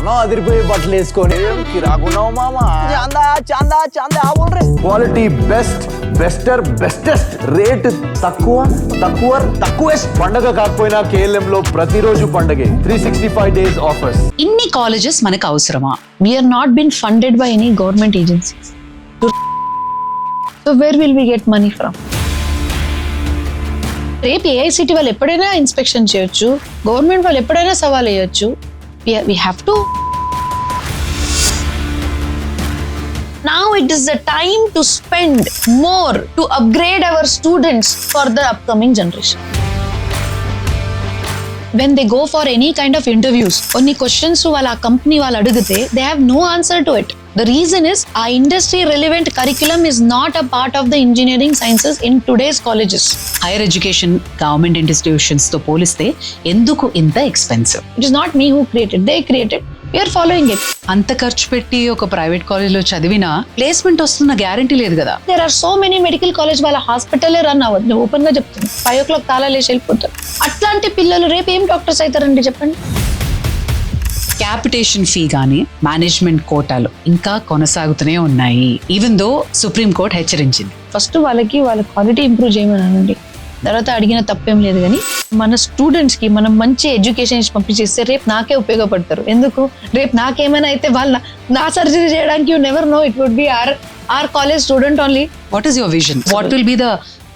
మనం అదిరిపోయి బట్టలు వేసుకొని కిరాకున్నావు మామా. చాందా చాందా చాందా బోల్ రే. క్వాలిటీ బెస్ట్, బెస్టర్, బెస్టెస్ట్, రేట్ తక్కువ తక్కువ తక్కువెస్ట్. పండగ కాకపోయినా KLM లో ప్రతిరోజు పండగే. 365 days ఆఫర్స్. ఇన్ని కాలేజెస్ మనకు అవసరమా? We are not been funded by any government agencies. So where will we get money from? రేపు AICT వాళ్ళు ఎప్పుడైనా ఇన్స్పెక్షన్ చేయొచ్చు, గవర్నమెంట్ వాళ్ళు ఎప్పుడైనా సవాల్ వేయొచ్చు. We have to. Now it is the time to spend more to upgrade our students for the upcoming generation. When they go for any kind of interviews, కొన్ని questions వాళ్ళ company వాళ్ళు అడిగితే they have no answer to it. The reason is our industry relevant curriculum is not a part of the engineering sciences in today's colleges. Higher education government institutions తో పోలిస్తే ఎందుకు ఇంత expensive? It is not me who created, they created. We are following it. అంత ఖర్చు పెట్టి ఒక private college లో చదివినా ప్లేస్మెంట్ వస్తున్న గ్యారంటీ లేదు కదా. There are so many medical college వాళ్ళ హాస్పిటల్ రన్ అవ్వదు. ఓపెన్ గా చెప్తాను, 5 o'clock తాళాలు వేసి వెళ్ళిపోతారు. అట్లాంటి పిల్లలు రేపు ఏం డాక్టర్స్ అవుతారండి చెప్పండి. క్యాపిటేషన్ ఫీ గానీ మేనేజ్మెంట్ కోటాలు ఇంకా కొనసాగుతూనే ఉన్నాయి. ఈవెన్ దో సుప్రీం కోర్ట్ హెచ్చరించింది. ఫస్ట్ వాళ్ళ క్వాలిటీ ఇంప్రూవ్ చేయమనండి, తర్వాత అడిగిన తప్పేం లేదు. కానీ మన స్టూడెంట్స్ కి మనం మంచి ఎడ్యుకేషన్ పంపించేస్తే రేపు నాకే ఉపయోగపడతారు. ఎందుకు రేపు నాకేమైనా అయితే వాళ్ళ నా సర్జరీ చేయడానికి you never know, it would be our college student only. What is your vision? What will be the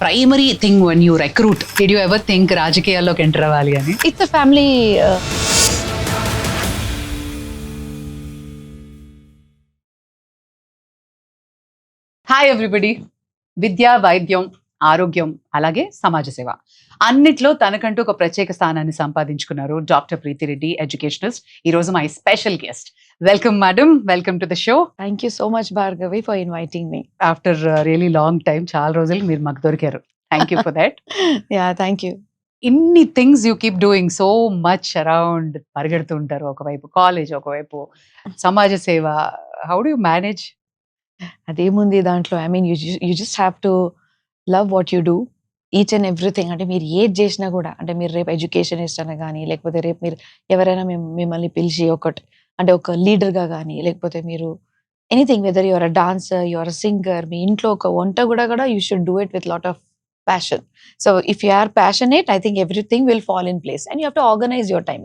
primary thing when you recruit? Did you ever think రాజకీయాల్లోకి ఎంటర్ అవ్వాలి అని? It's a family. Hi everybody. విద్య, వైద్యం, ఆరోగ్యం, అలాగే సమాజ సేవ అన్నిట్లో తనకంటూ ఒక ప్రత్యేక స్థానాన్ని సంపాదించుకున్నారు డాక్టర్ ప్రీతిరెడ్డి, ఎడ్యుకేషనిస్ట్. ఈ రోజు my special guest. Welcome madam, welcome to the show. Thank you so much, Bhargavi, for inviting me. After really long time, చాలా రోజులు మీరు మాకు దొరికారు. Thank you for that. Yeah, thank you. ఇన్ని things you keep doing so much around, పరిగెడుతూ ఉంటారు. ఒకవైపు college, ఒకవైపు సమాజ సేవ. How do you manage? అదేముంది దాంట్లో, I mean you just have to love what you do, each and everything. అంటే మీరు ఏది చేసినా కూడా, అంటే మీరు రేపు ఎడ్యుకేషన్ ఇష్టన కానీ, లేకపోతే రేపు మీరు ఎవరైనా మిమ్మల్ని పిలిచి ఒక లీడర్గా కానీ, లేకపోతే మీరు anything, whether your a dancer, your a singer, మీ ఇంట్లో ఒక వంట కూడా you should do it with lot of passion. So if you are passionate, I think everything will fall in place, and you have to organize your time.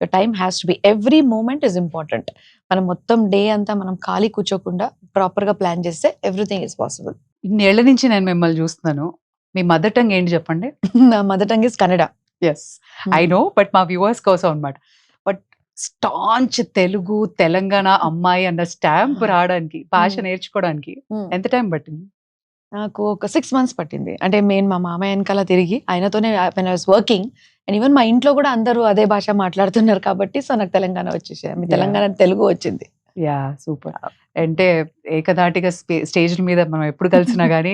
Your time has to be, every moment is important. మనం మొత్తం day అంతా మనం ఖాళీ కూర్చోకుండా proper గా plan చేస్తే everything is possible. ఇన్నేళ్ల నుంచి నేను మిమ్మల్ని చూస్తున్నాను. మీ మదర్ టంగ్ ఏంటి చెప్పండి? నా mother tongue is Kannada. Yes, I know, but మా వ్యూవర్స్ కోసం అనమాట. బట్ స్టాంచ్ తెలుగు, తెలంగాణ అమ్మాయి అన్న స్టాంప్ రావడానికి, భాష నేర్చుకోవడానికి ఎంత టైం పట్టింది? నాకు ఒక 6 months పట్టింది. అంటే నేను మా మామయ్య వెనకాల తిరిగి ఆయనతోనే when I was working, and even మా ఇంట్లో కూడా అందరూ అదే భాష మాట్లాడుతున్నారు కాబట్టి సో నాకు తెలంగాణ వచ్చేసి, మీ తెలంగాణ తెలుగు వచ్చింది. Yeah, super. అంటే ఏకధాటిగా స్టేజ్ల మీద మనం ఎప్పుడు కలిసినా కానీ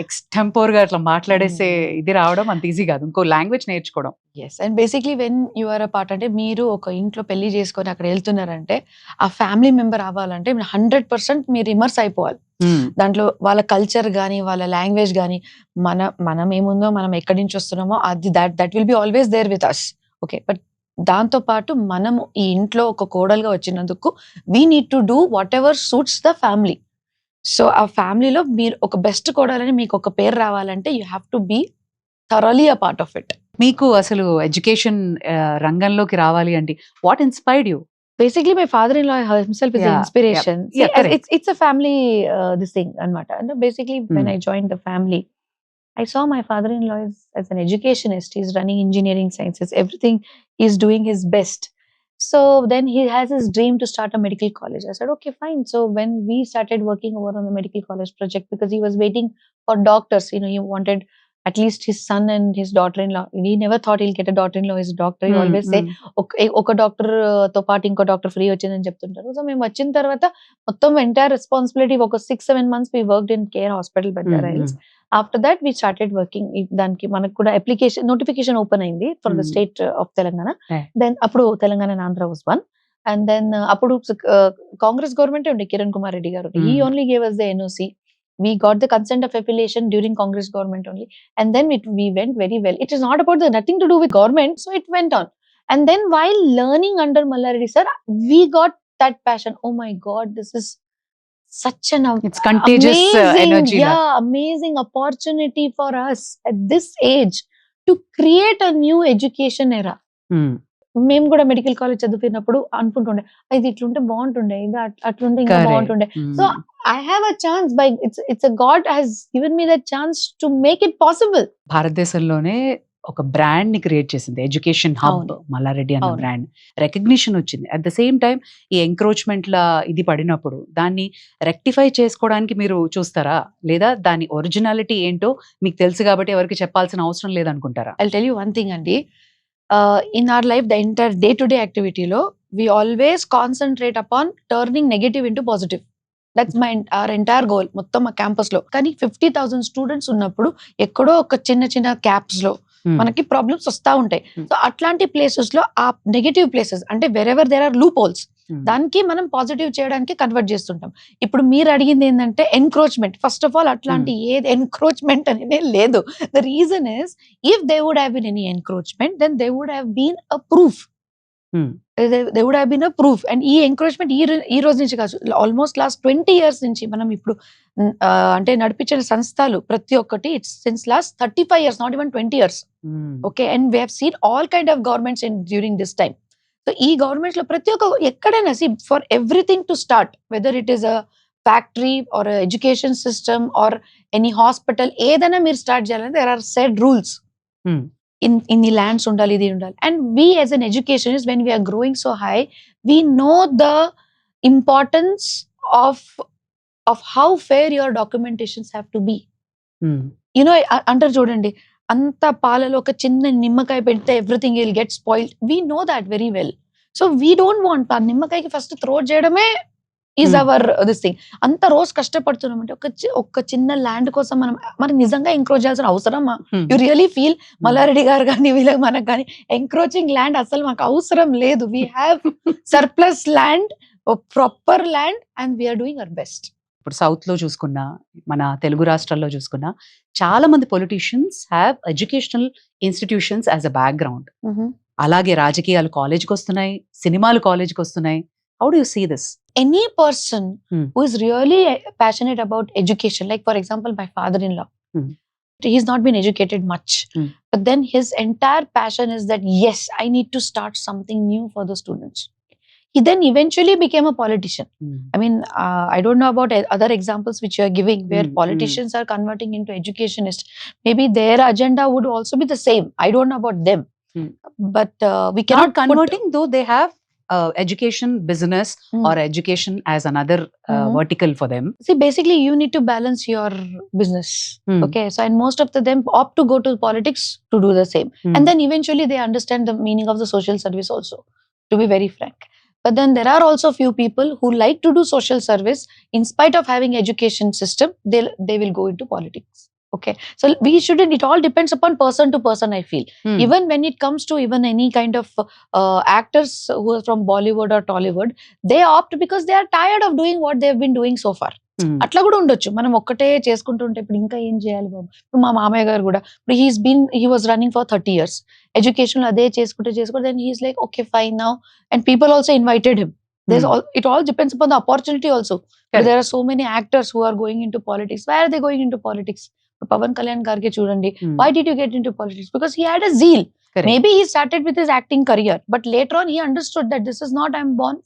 ఎక్స్టెంపోర్ గా అట్లా మాట్లాడేసే ఇది రావడం అంత ఈజీ కాదు, ఇంకో లాంగ్వేజ్ నేర్చుకోవడం. Yes, and basically when you are a part, అంటే మీరు ఒక ఇంట్లో పెళ్లి చేసుకొని అక్కడ వెళ్తున్నారంటే ఆ ఫ్యామిలీ మెంబర్ అవ్వాలంటే 100% మీరు ఇమర్స్ అయిపోవాలి దాంట్లో. వాళ్ళ కల్చర్ కానీ, వాళ్ళ లాంగ్వేజ్ కానీ, మనం ఏముందో, మనం ఎక్కడి నుంచి వస్తున్నామో అది that will be always there with us. Okay, but దాంతో పాటు మనము ఈ ఇంట్లో ఒక కోడలుగా వచ్చినందుకు we need to do whatever suits the family. So ఆ ఫ్యామిలీలో మీరు ఒక బెస్ట్ కోడలని మీకు ఒక పేరు రావాలంటే you have to be thoroughly a part of it. మీకు అసలు ఎడ్యుకేషన్ రంగంలోకి రావాలి అంటే what inspired you? Basically, my father-in-law himself is an inspiration. It's a family this thing anamata. And basically, when I joined the family, I saw my father-in-law as an educationist. He's running engineering sciences. Everything he's doing his best. So then he has his dream to start a medical college. I said, okay, fine. So when we started working over on the medical college project, because he was waiting for doctors, he wanted at least his son and his daughter-in-law. He never thought he'll get a daughter-in-law as a doctor. He always say, ఒక doctor తో పాటు ఇంకో doctor free వచ్చిందని చెప్తుంటారు. So మేము వచ్చిన తర్వాత మొత్తం ఎంటైర్ రెస్పాన్సిబిలిటీ ఒక 6-7 months we worked in care hospital Banjara Hills. After that we started working. దానికి మనకు కూడా అప్లికేషన్ నోటిఫికేషన్ ఓపెన్ అయింది for the state of Telangana. Then అప్పుడు Telangana and Andhra was one. And then అప్పుడు కాంగ్రెస్ గవర్నమెంట్ ఉండే, కిరణ్ కుమార్ రెడ్డి గారు. He only gave us the NOC. We got the consent of affiliation during Congress government only, and then we went very well. It is not about nothing to do with government, so it went on. And then while learning under Mallareddy sir, we got that passion. Oh my God, this is such an It's contagious energy. amazing opportunity for us at this age to create a new education era. మేము కూడా medical college చదువుతున్నప్పుడు అనుకుంటుండే ఇది ఇట్లుంటే బాగుంటుండే, ఇది అట్లుంటే ఇంకా బాగుంటుండే. So I have a chance by it's a God has given me that chance to make it possible. భారతదేశంలోనే ఒక బ్రాండ్ ని క్రియేట్ చేసింది ఎడ్యుకేషన్ హబ్ మల్లారెడ్డి అన్న బ్రాండ్. రికగ్నిషన్ వచ్చింది. అట్ ద సేమ్ టైం ఈ ఎంక్రోచ్మెంట్ లా ఇది పడినప్పుడు దాన్ని రెక్టిఫై చేసుకోవడానికి మీరు చూస్తారా, లేదా దాని ఒరిజినాలిటీ ఏంటో మీకు తెలుసు కాబట్టి ఎవరికి చెప్పాల్సిన అవసరం లేదనుకుంటారా? I'll tell you one thing అండి, in our life the entire day to day activity lo we always concentrate upon turning negative into positive. That's our entire goal మొత్తం ఆ క్యాంపస్ లో. కానీ 50,000 స్టూడెంట్స్ ఉన్నప్పుడు ఎక్కడో ఒక చిన్న చిన్న క్యాప్స్ లో మనకి ప్రాబ్లమ్స్ వస్తా ఉంటాయి. సో అట్లాంటి ప్లేసెస్ లో ఆ నెగటివ్ ప్లేసెస్ అంటే wherever there are loopholes, దానికి మనం పాజిటివ్ చేయడానికి కన్వర్ట్ చేస్తుంటాం. ఇప్పుడు మీరు అడిగింది ఏంటంటే ఎన్క్రోచ్మెంట్. ఫస్ట్ ఆఫ్ ఆల్ అట్లాంటి ఏది ఎన్క్రోచ్మెంట్ అనేది లేదు. The reason is if they would have been any encroachment then they would have been a proof. They would have been a proof. And ఈ ఎంక్రోచ్మెంట్ ఈ రోజు నుంచి కాదు, ఆల్మోస్ట్ లాస్ట్ 20 years నుంచి మనం ఇప్పుడు అంటే నడిపించిన సంస్థలు ప్రతి ఒక్కటి it's since last 35 years, not even 20 years. Okay, and we have seen all kind of governments in during this time. So ఈ గవర్నమెంట్స్ లో ప్రతి ఒక్క ఎక్కడైనా for everything to start, whether it is a factory or education system or any hospital, ఏదైనా మీరు start చేయాలంటే there are said rules. ఇన్ని lands ఉండాలి, ఇది ఉండాలి. And we as an educationist when we're growing so high we know the importance of how fair your documentations have to be. You know అంటారు చూడండి, అంత పాలలో ఒక చిన్న నిమ్మకాయ పెడితే everything will get spoiled. We know that very well. So we don't want ఆ నిమ్మకాయకి ఫస్ట్ త్రో చేయడమే ఈజ్ అవర్ దిస్ థింగ్. అంత రోజు కష్టపడుతున్నాం అంటే ఒక చిన్న ల్యాండ్ కోసం మనం నిజంగా ఎంక్రోచ్ చేయాల్సిన అవసరమా? యు రియలీ ఫీల్ మల్లారెడ్డి గారు కానీ వీళ్ళకి మనకు కానీ ఎంక్రోచింగ్ ల్యాండ్ అసలు మాకు అవసరం లేదు. We have surplus land, proper land, and we're doing our best. ఇప్పుడు సౌత్ లో చూసుకున్నా, మన తెలుగు రాష్ట్రాల్లో చూసుకున్నా, చాలా మంది politicians have educational institutions as a background. అలాగే రాజకీయాలు కాలేజ్కి వస్తున్నాయి, సినిమాలు కాలేజ్కి వస్తున్నాయి. How do you see this? Any person who is really passionate about education, like for example my father-in-law, he's not been educated much, but then his entire passion is that yes, I need to start something new for the students. He then eventually became a politician. I mean, I don't know about other examples which you are giving where politicians are converting into educationists. Maybe their agenda would also be the same. I don't know about them, but we cannot Not converting, though they have education business or education as another vertical for them. See, basically you need to balance your business. Okay, so and most of them opt to go to politics to do the same, and then eventually they understand the meaning of the social service also, to be very frank. But then there are also few people who like to do social service in spite of having education system. They will go into politics. Okay, so we shouldn't, it all depends upon person to person, I feel. Even when it comes to even any kind of actors who are from Bollywood or Tollywood, they opt because they are tired of doing what they have been doing so far. అట్లా కూడా ఉండొచ్చు. మనం ఒక్కటే చేసుకుంటుంటే ఇప్పుడు ఇంకా ఏం చేయాలి బాబు. ఇప్పుడు మా మామయ్య గారు కూడా ఇప్పుడు he was running for 30 years education అదే చేసుకుంటే then he's like okay fine now, and people also invited him. It all depends upon the opportunity also. There are so many actors who are going into politics. Why are they going into politics? Pavan Kalyan Garge chudandi, why did you get into politics? Because he had a zeal. Correct. Maybe he started with his acting career, but later on he understood that this is not I'm born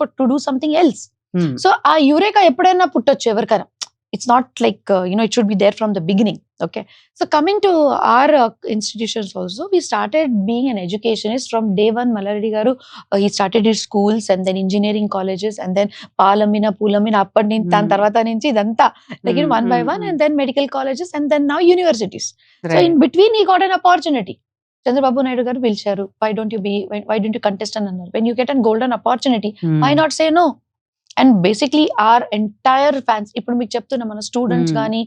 for to do something else. So a eureka eppudaina puttachchu evarkana. It's not like it should be there from the beginning. Okay, so coming to our institutions also, we started being an educationist from day one. Mallareddy garu he started his schools and then engineering colleges and then Palamina Pulamina appadi dan tarvata nunchi idantha like one by one, and then medical colleges and then now universities. Right. So in between he got an opportunity. Chandrababu Naidu garu pilcharu, why don't you contest an annar? When you get a golden opportunity, why not say no? And basically our entire fans, ఇప్పుడు మీకు చెప్తున్నా మన students కానీ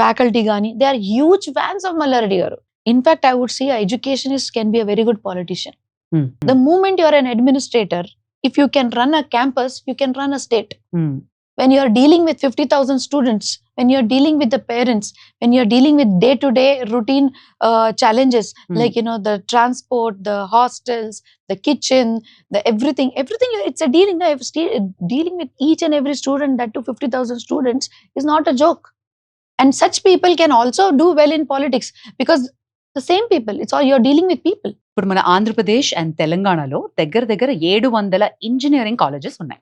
faculty కానీ they are huge fans of Mallareddy గారు. In fact I would see educationist can be a very good politician. The moment you are an administrator, if you can run a campus, you can run a state. when you are dealing with 50,000 students, when you are dealing with the parents, when you are dealing with day-to-day routine challenges, like the transport, the hostels, the kitchen, the everything, it's a dealing. Dealing with each and every student, that to 50,000 students, is not a joke. And such people can also do well in politics, because the same people, it's all, you're dealing with people. ఇప్పుడు మన Andhra Pradesh and తెలంగాణలో దగ్గర 700 engineering colleges ఉన్నాయి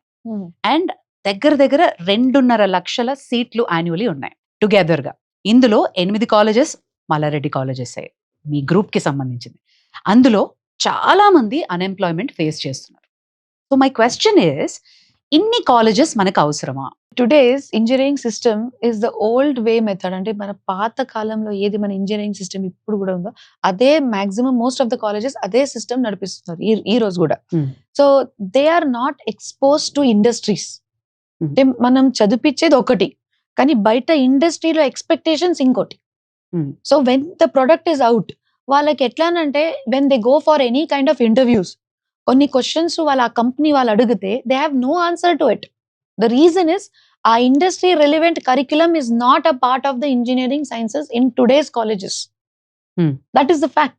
and దగ్గర 2.5 లక్షల సీట్లు annually ఉన్నాయి together గా. ఇందులో 8 కాలేజెస్ మల్లారెడ్డి కాలేజెస్ మీ గ్రూప్ కి సంబంధించింది. అందులో చాలా మంది అన్ఎంప్లాయ్మెంట్ ఫేస్ చేస్తున్నారు. సో మై క్వశ్చన్ ఇస్, ఇన్ని కాలేజెస్ మనకు అవసరమా? Today's engineering system is the old way method. అంటే మన పాత కాలంలో ఏది మన ఇంజనీరింగ్ సిస్టమ్ ఇప్పుడు కూడా ఉందో, అదే maximum most of the colleges అదే సిస్టమ్ నడిపిస్తున్నారు ఈ రోజు కూడా. So they are not expose to industries. మనం చదివించేది ఒకటి, కానీ బయట ఇండస్ట్రీలో ఎక్స్పెక్టేషన్స్ ఇంకోటి. So when the product is out, వాళ్ళకి ఎట్లానంటే when they go for any kind of interviews, కొన్ని క్వశ్చన్స్ వాళ్ళ కంపెనీ వాళ్ళు అడిగితే they have no answer to it. The reason is, our industry relevant curriculum is not a part of the engineering sciences in today's colleges. That is the fact.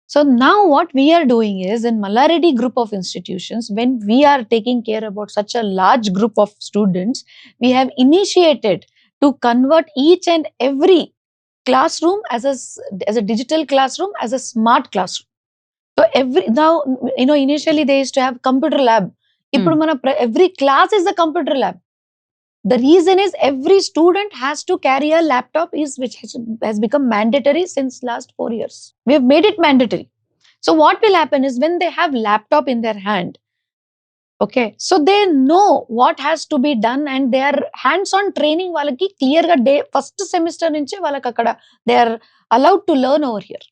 So now what we are doing is, in Mallareddy group of institutions, when we are taking care about such a large group of students, we have initiated to convert each and every classroom as a digital classroom, as a smart classroom. So now, initially they used to have computer lab. ఇప్పుడు మన every class is a computer lab. The reason is, every student has to carry a laptop, which has become mandatory since last 4 years. We have made it mandatory. So what will happen is, when they have laptop in their hand, okay, so they know what has to be done, and their hands-on training వాళ్ళకి clear గా first semester నుంచి వాళ్ళకి అక్కడ they are allowed to learn over here.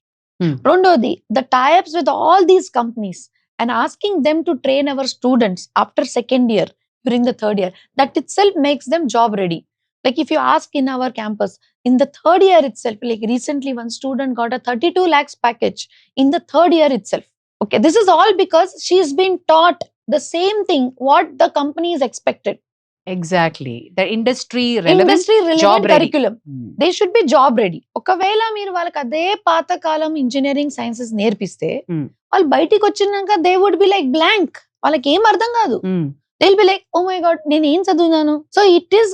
రెండోది, the tie-ups with all these companies and asking them to train our students after second year, during the third year, that itself makes them job ready. Like if you ask in our campus, in the third year itself, like recently one student got a 32 lakhs package in the third year itself. Okay, this is all because she's been taught the same thing what the company is expected. Exactly. The industry relevant job curriculum. ready. They should be job ready. ఒకవేళ మీరు వాళ్ళకి అదే పాతకాలం engineering sciences నేర్పిస్తే, వాళ్ళు బయటికి వచ్చినాక they would be like blank. వాళ్ళకి ఏం అర్థం కాదు. They will be like, oh my God, నేను ఏం చదువున్నాను. So it is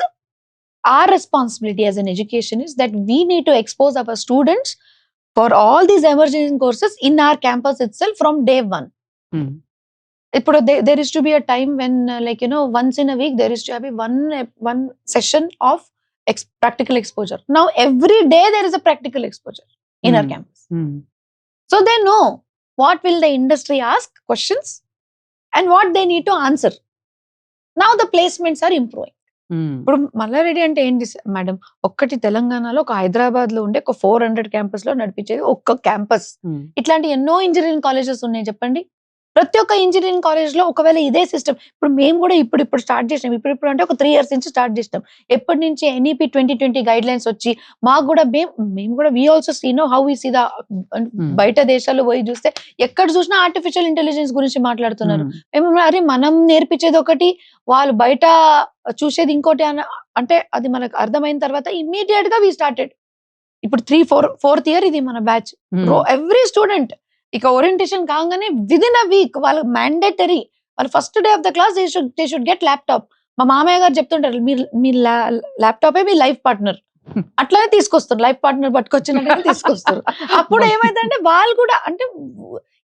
our responsibility as an educationist that we need to expose our students for all these emerging courses in our campus itself from day one. ఇప్పుడు there is to be a time when once in a week there is to have one session of practical exposure. Now every day there is a practical exposure in our campus. So they know what will the industry ask questions and what they need to answer. Now the placements are improving. ఇప్పుడు మల్లారెడ్డి అంటే ఏంటి madam? ఒక్కటి తెలంగాణలో, ఒక హైదరాబాద్ లో ఉండే ఒక 400 campus లో నడిపించేది ఒక్క క్యాంపస్. ఇట్లాంటి ఎన్నో ఇంజనీరింగ్ కాలేజెస్ ఉన్నాయి చెప్పండి. ప్రతి ఒక్క ఇంజనీరింగ్ కాలేజ్ లో ఒకవేళ ఇదే సిస్టమ్, ఇప్పుడు మేము కూడా ఇప్పుడు స్టార్ట్ చేసినాం. ఇప్పుడు అంటే ఒక 3 years నుంచి స్టార్ట్ చేసినాం. ఎప్పటి నుంచి NEP 2020 గైడ్ లైన్స్ వచ్చి మాకు కూడా మేము కూడా we also see know how we see the బయట దేశాల్లో పోయి చూస్తే ఎక్కడ చూసినా ఆర్టిఫిషియల్ ఇంటెలిజెన్స్ గురించి మాట్లాడుతున్నారు. మేము అరే మనం నేర్పించేది ఒకటి, వాళ్ళు బయట చూసేది ఇంకోటి అంటే అది మనకు అర్థమైన తర్వాత ఇమ్మీడియట్ గా వి స్టార్టెడ్. ఇప్పుడు 4th year ఇది మన బ్యాచ్. ఎవ్రీ స్టూడెంట్ ఇక ఓరియంటేషన్ కాగానే విదిన్ అ వీక్ వాళ్ళు మ్యాండేటరీ, వాళ్ళు first day of the class they should get laptop. మా మామయ్య గారు చెప్తుంటారు, మీ ల్యాప్టాపే మీ లైఫ్ పార్ట్నర్. అట్లానే తీసుకొస్తారు, లైఫ్ పార్ట్నర్ పట్టుకొచ్చినట్టు తీసుకొస్తారు. అప్పుడు ఏమైందంటే వాళ్ళు కూడా అంటే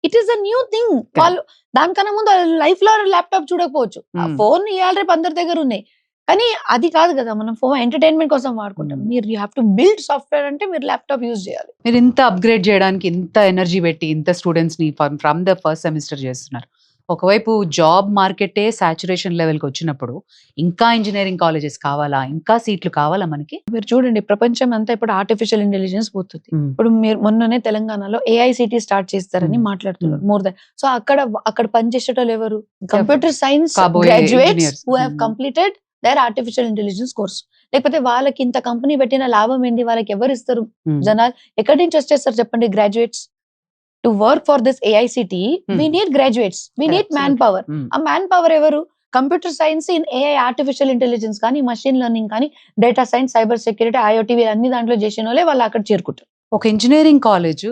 it is a new thing. వాళ్ళు దానికన్నా ముందు లైఫ్ లో ల్యాప్టాప్ చూడకపోవచ్చు, ఫోన్ ఇవాళ రేపు అందరి దగ్గర ఉన్నాయి. కానీ అది కాదు కదా, మనం ఫోన్ ఎంటర్టైన్మెంట్ కోసం వాడుకుంటాం. మీరు you have to build software అంటే మీరు ల్యాప్టాప్ యూజ్ చేయాలి. మీరు ఇంత అప్గ్రేడ్ చేయడానికి ఇంత ఎనర్జీ పెట్టి ఇంత స్టూడెంట్స్ ని ఫ్రమ్ ద ఫస్ట్ సెమిస్టర్ చేస్తున్నారు. ఒకవైపు జాబ్ మార్కెటే సాచురేషన్ లెవెల్కి వచ్చినప్పుడు ఇంకా ఇంజనీరింగ్ కాలేజెస్ కావాలా, ఇంకా సీట్లు కావాలా మనకి? మీరు చూడండి, ప్రపంచం అంతా ఇప్పుడు ఆర్టిఫిషియల్ ఇంటెలిజెన్స్ పోతుంది. ఇప్పుడు మీరు మొన్ననే తెలంగాణలో AICT స్టార్ట్ చేస్తారని మాట్లాడుతున్నారు. మోర్ దెన్ సో అక్కడ పనిచేసేటోళ్ళు ఎవరు? Computer science graduates who have completed there artificial intelligence course. లేకపోతే వాళ్ళకి ఇంత కంపెనీ పెట్టిన లాభం ఏంటి? వాళ్ళకి ఎవరు ఇస్తారు? జనాలు ఎక్కడి నుంచి వచ్చేస్తారు చెప్పండి? Graduates. To work for this AICT we need graduates, we need manpower. ఆ మ్యాన్ పవర్ ఎవరు? Computer science in AI, artificial intelligence కానీ, మషిన్ లెర్నింగ్ కానీ, data science, cyber security, IoT అన్ని దాంట్లో చేసిన వాళ్ళే వాళ్ళు అక్కడ చేరుకుంటారు. ఒక ఇంజనీరింగ్ కాలేజ్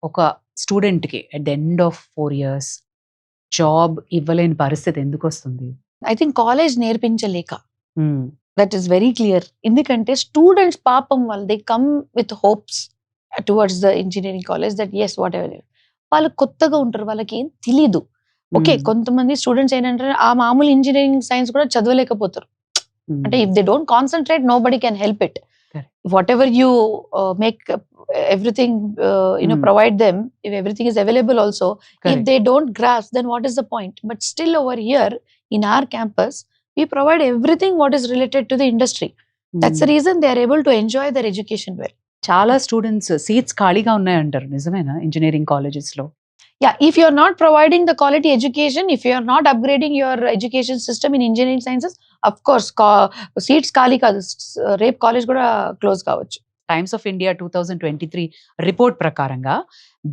ఒక స్టూడెంట్ కి at the end of 4 years job ఇవ్వలేని పరిస్థితి ఎందుకు వస్తుంది? ఐ థింక్ కాలేజ్ నేర్పించలేక, దట్ ఈస్ వెరీ క్లియర్. ఎందుకంటే స్టూడెంట్స్ పాపం వాళ్ళు they come with hopes towards the engineering college that's whatever, వాళ్ళు కొత్తగా ఉంటారు, వాళ్ళకి ఏం తెలీదు. ఓకే, కొంతమంది స్టూడెంట్స్ ఏంటంటే ఆ మామూలు ఇంజనీరింగ్ సైన్స్ కూడా చదవలేకపోతారు. అంటే if they don't concentrate nobody can help it. Whatever you make everything provide them, if everything is available also, if they don't grasp, then what is the point? But still over here in our campus we provide everything what is related to the industry. That's the reason they are able to enjoy their education well. చాలా students seats ఖాళీగా ఉన్నాయంటారు, నిజమేనా engineering colleges లో? Yeah, if you are not providing the quality education, if you are not upgrading your education system in engineering sciences, of course seats ఖాళీ కాదు, రేపు college కూడా close కావచ్చు. Times of India 2023 report ప్రకారంగా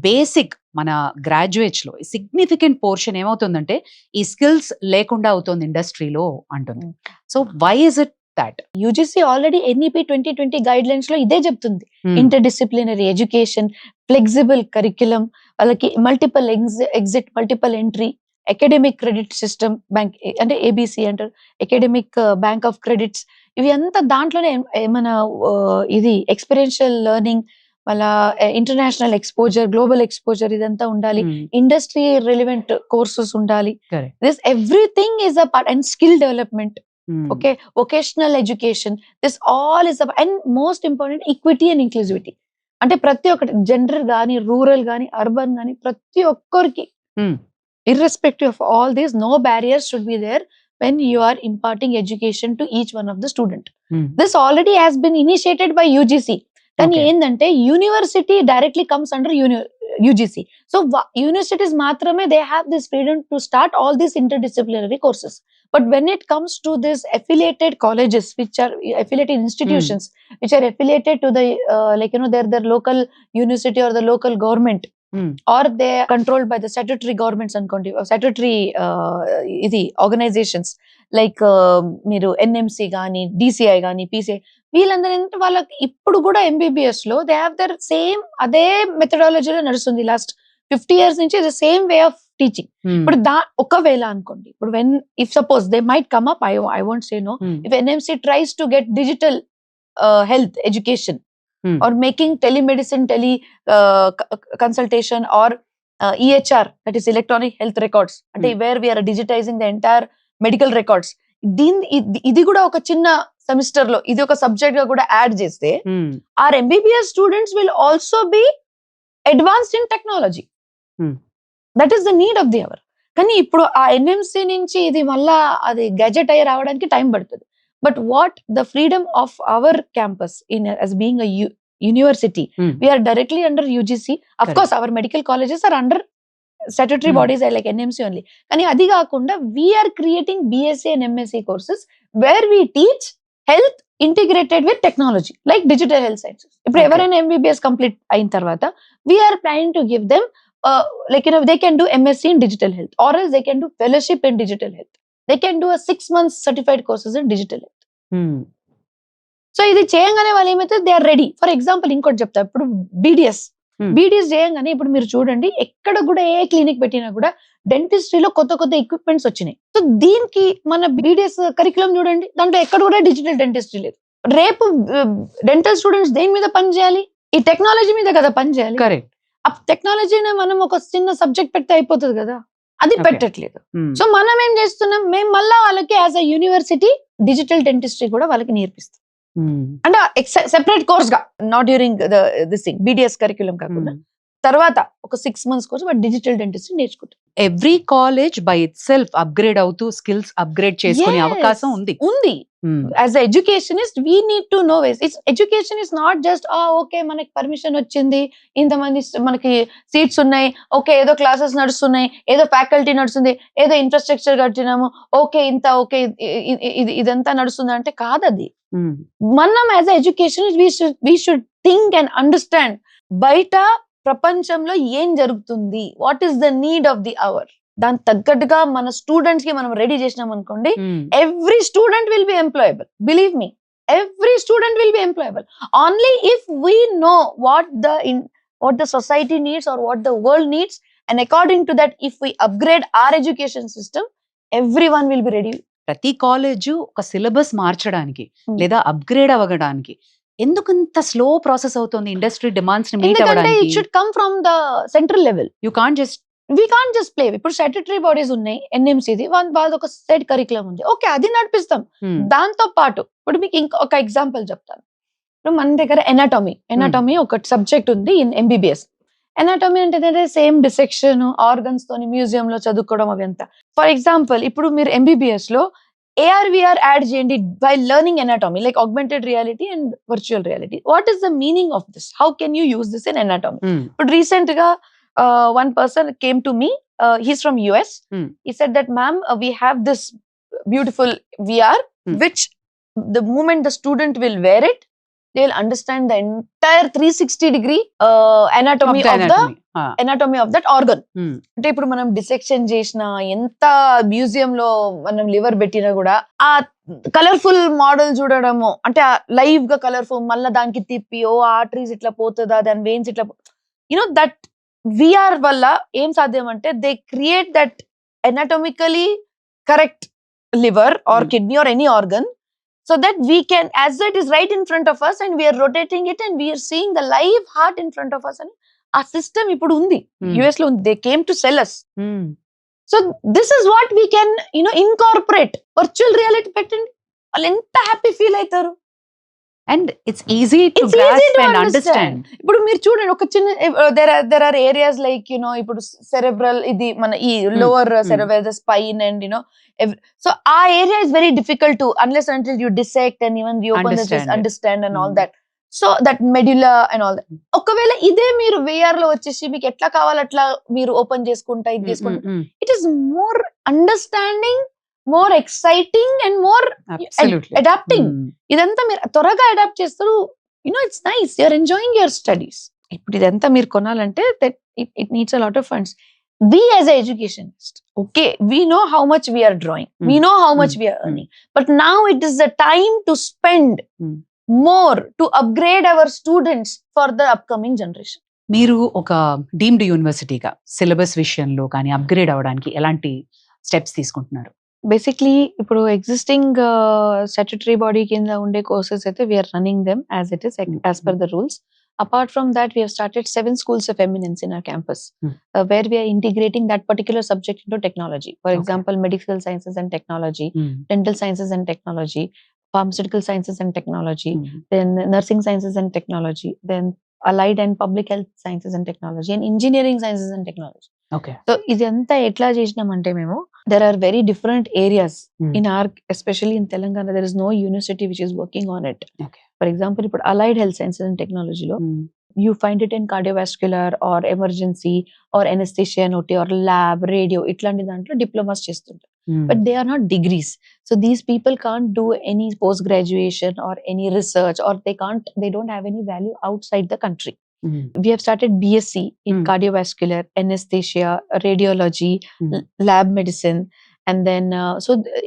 basic మన graduates లో significant portion ఏమవుతుందంటే ఈ స్కిల్స్ లేకుండా అవుతుంది ఇండస్ట్రీలో అంటుంది. So why is it that? UGC already NEP 2020 guidelines లో ఇదే చెప్తుంది. Interdisciplinary education, flexible curriculum, వాళ్ళకి multiple exit, multiple entry, academic credit system, bank అంటే ABC అంటారు, అకాడమిక్ బ్యాంక్ ఆఫ్ క్రెడిట్స్, ఇవి అంతా దాంట్లోనే మన ఇది ఎక్స్పీరియన్షియల్ లెర్నింగ్, మళ్ళా ఇంటర్నేషనల్ ఎక్స్పోజర్, గ్లోబల్ ఎక్స్పోజర్ ఇదంతా ఉండాలి, ఇండస్ట్రీ రిలవెంట్ కోర్సెస్ ఉండాలి. This everything is a part, and skill development, okay, vocational education, this all is and most important equity and inclusivity. అంటే ప్రతి ఒక్కటి జెండర్ గానీ, రూరల్ గానీ, urban గానీ, ప్రతి ఒక్కరికి irrespective of all this, no barriers should be there when you are imparting education to each one of the student. This already has been initiated by UGC. కానీ ఏంటంటే university directly comes under UGC. So universities మాత్రమే they have this freedom to start all these interdisciplinary courses. But when it comes to this affiliated colleges, which are affiliated institutions, which are affiliated to the their local university or the local government, or they are controlled by the statutory governments and statutory organizations like మీరు NMC గానీ, DCI గానీ, PCI, వీళ్ళందరూ ఏంటంటే వాళ్ళకి ఇప్పుడు కూడా MBBS లో they have their same అదే మెథడాలజీలో నడుస్తుంది. లాస్ట్ 50 years నుంచి the same way of teaching. ఇప్పుడు ఒకవేళ అనుకోండి, ఇప్పుడు if suppose they might come up, I won't say no, if NMC tries to get digital health education, or making telemedicine, consultation, or EHR, that is electronic health records, అంటే where we are digitizing the entire medical records, ఇది కూడా ఒక చిన్న semester లో ఇది ఒక subject గా కూడా యాడ్ చేస్తే our MBBS students will also be advanced in technology. That is the need of the hour. కానీ ఇప్పుడు ఆ NMC నుంచి ఇది మళ్ళా అది గెజెట్ అయ్యి రావడానికి టైం పడుతుంది. But what the freedom of our campus as being a university, we are directly under UGC. Of course, our medical colleges are under statutory bodies like NMC only. Kani adi kaakunda we are creating BSc and MSc courses where we teach health integrated with technology, like digital health sciences. If everyone MBBS complete ayin tarvata, we are planning to give them they can do MSc in digital health, or else they can do fellowship in digital health. They can do a 6 months certified courses in digital health. So ఇది చేయంగానే వాళ్ళు ఏమైతే they are ready. For example ఇంకోటి చెప్తా, ఇప్పుడు BDS చేయంగానే ఇప్పుడు మీరు చూడండి, ఎక్కడ కూడా ఏ క్లినిక్ పెట్టినా కూడా డెంటిస్ట్రీలో కొత్త ఎక్విప్మెంట్స్ వచ్చినాయి. సో దీనికి మన BDS కరికులం చూడండి, దాంట్లో ఎక్కడ కూడా డిజిటల్ డెంటిస్ట్రీ లేదు. రేపు డెంటల్ స్టూడెంట్స్ దేని మీద పని చేయాలి? ఈ టెక్నాలజీ మీద కదా పని చేయాలి. కరెక్ట్. ఆ టెక్నాలజీని మనం ఒక చిన్న సబ్జెక్ట్ పెడితే అయిపోతుంది కదా, అది పెట్టట్లేదు. సో మనం ఏం చేస్తున్నాం, మేము మళ్ళా వాళ్ళకి as a university digital dentistry కూడా వాళ్ళకి నేర్పిస్తాం. అంటే సెపరేట్ కోర్స్ గా, not during this thing BDS curriculum కాకుండా తర్వాత ఒక 6 months కోర్స్ డిజిటల్ డెంటిస్ట్రీ నేర్చుకుంటాం. Every college by itself upgrade అవుతూ స్కిల్స్ అప్గ్రేడ్ చేసుకునే అవకాశం ఉంది. As a educationist we need to know ways. Education is not just okay మనకి permission వచ్చింది, ఇంతమంది మనకి సీట్స్ ఉన్నాయి, ఓకే ఏదో క్లాసెస్ నడుస్తున్నాయి, ఏదో ఫ్యాకల్టీ నడుస్తుంది, ఏదో ఇన్ఫ్రాస్ట్రక్చర్ కట్టినాము, ఓకే ఇంత ఓకే ఇదంతా నడుస్తుంది అంటే కాదది. మనం as a educationist we should think and understand బయట ప్రపంచంలో ఏం జరుగుతుంది, what is the need of the hour. దాని తగ్గట్టుగా మన స్టూడెంట్స్ కి మనం రెడీ చేసినాం అనుకోండి, every student will be employable. Believe me, every student will be employable. Only if we know what the society needs or what the world needs, and according to that, if we upgrade our education system, everyone will be ready. ప్రతి college ఒక syllabus మార్చడానికి లేదా upgrade అవ్వడానికి ఎందుకంత slow process అవుతుంది industry demands ని meet ఎందుకంటే అవ్వడానికి? it should come from the central level. You can't just We can't just play. ఇప్పుడు స్టాట్యుటరీ బాడీస్ ఉన్నాయి, ఎన్ఎంసీది, వాళ్ళది ఒక సెట్ కరికులం ఉంది, ఓకే అది నడిపిస్తాం. దాంతో పాటు ఇప్పుడు మీకు ఇంకొక ఎగ్జాంపుల్ చెప్తాను. ఇప్పుడు మన దగ్గర ఎనాటమీ ఒక సబ్జెక్ట్ ఉంది ఇన్ ఎంబీబీఎస్. ఎనాటమీ అంటే సేమ్ డిసెక్షన్, ఆర్గన్స్ తోని మ్యూజియం లో చదువుకోవడం అవి అంతా. ఫర్ ఎగ్జాంపుల్ ఇప్పుడు మీరు ఎంబీబీఎస్ లో AR/VR యాడ్ చేయండి by learning anatomy, like augmented reality and virtual reality. What is the meaning of this? How can you use this in anatomy? ఇప్పుడు రీసెంట్ గా one person came to me, he's from US. He said that, ma'am, we have this beautiful VR, which the moment the student will wear it, they will understand the entire 360-degree anatomy of that organ. అంటే ఇప్పుడు మనం dissection చేసిన ఎంత museum లో మనం liver పెట్టినా కూడా ఆ కలర్ఫుల్ మోడల్ చూడడము, అంటే లైవ్ గా కలర్ఫుల్, మళ్ళీ దానికి తిప్పి ఆర్టరీస్ ఇట్లా పోతుందా, దాని వెయిన్స్ ఇట్లా, దట్ విఆర్ వల్ల ఏం సాధ్యం అంటే they create that anatomically correct liver or kidney or any organ, so that we can, as it is right in front of us and we are rotating it and we are seeing the live heart in front of us. And ఆ system ఇప్పుడు ఉంది, US లో ఉంది. They came to sell us. So this is what we can incorporate. Virtual reality పెట్టండి, వాళ్ళు ఎంత happy feel అవుతారు. And it's easy to grasp and understand. ఇప్పుడు మీరు చూడండి, ఒక చిన్న దెర్ ఆర్ ఏరియాస్ లైక్ ఇప్పుడు సెరెబ్రల్, ఇది మన ఈ lower cerebral, the spine and so ఆ area is very difficult to unless until you dissect and even reopen the chest, understand and all that. So that medulla and all that. ఒకవేళ ఇదే మీరు VR లో వచ్చేసి మీకు ఎట్లా కావాలి అట్లా మీరు ఓపెన్ చేసుకుంటా, ఇది చేసుకుంటా, it is more understanding, more exciting and more adapting. ఇదంతా మీరు త్వరగా అడాప్ట్ చేస్తారు. It's nice, you're enjoying your studies. ఇప్పుడు ఇదంతా మీరు కొనాలంటే it needs a lot of funds. We as an educationist, okay, we know how much we are drawing, we know how much we are earning, but now it is the time to spend more to upgrade our students for the upcoming generation. మీరు ఒక deemed యూనివర్సిటీగా syllabus విషయంలో కానీ upgrade అవ్వడానికి ఎలాంటి steps తీసుకుంటున్నారు? Basically ఇప్పుడు existing statutory body కింద ఉండే కోర్సెస్ అయితే we're running them as it is, as per the rules. Apart from that, we have started 7 schools of eminence in our campus, where we are integrating that particular subject into technology. For example, medical sciences and technology, dental sciences and technology, pharmaceutical sciences and technology, then nursing sciences and technology, then allied and public health sciences and technology, and engineering sciences and technology. Okay. So ఇదంతా ఎట్లా చేసినామంటే మేము, there are very different areas in our, especially in Telangana, there is no university which is working on it. Okay. For example, ఇప్పుడు allied health sciences and technology లో you find it in cardiovascular or emergency or anesthesia and OT or lab, radio, ఇట్లాంటి దాంట్లో diplomas చేస్తుంటారు. But they are not degrees. So these people can't do any post graduation or any research, or they don't have any value outside the country. We have started BSc in cardiovascular, anesthesia, radiology, lab medicine, and then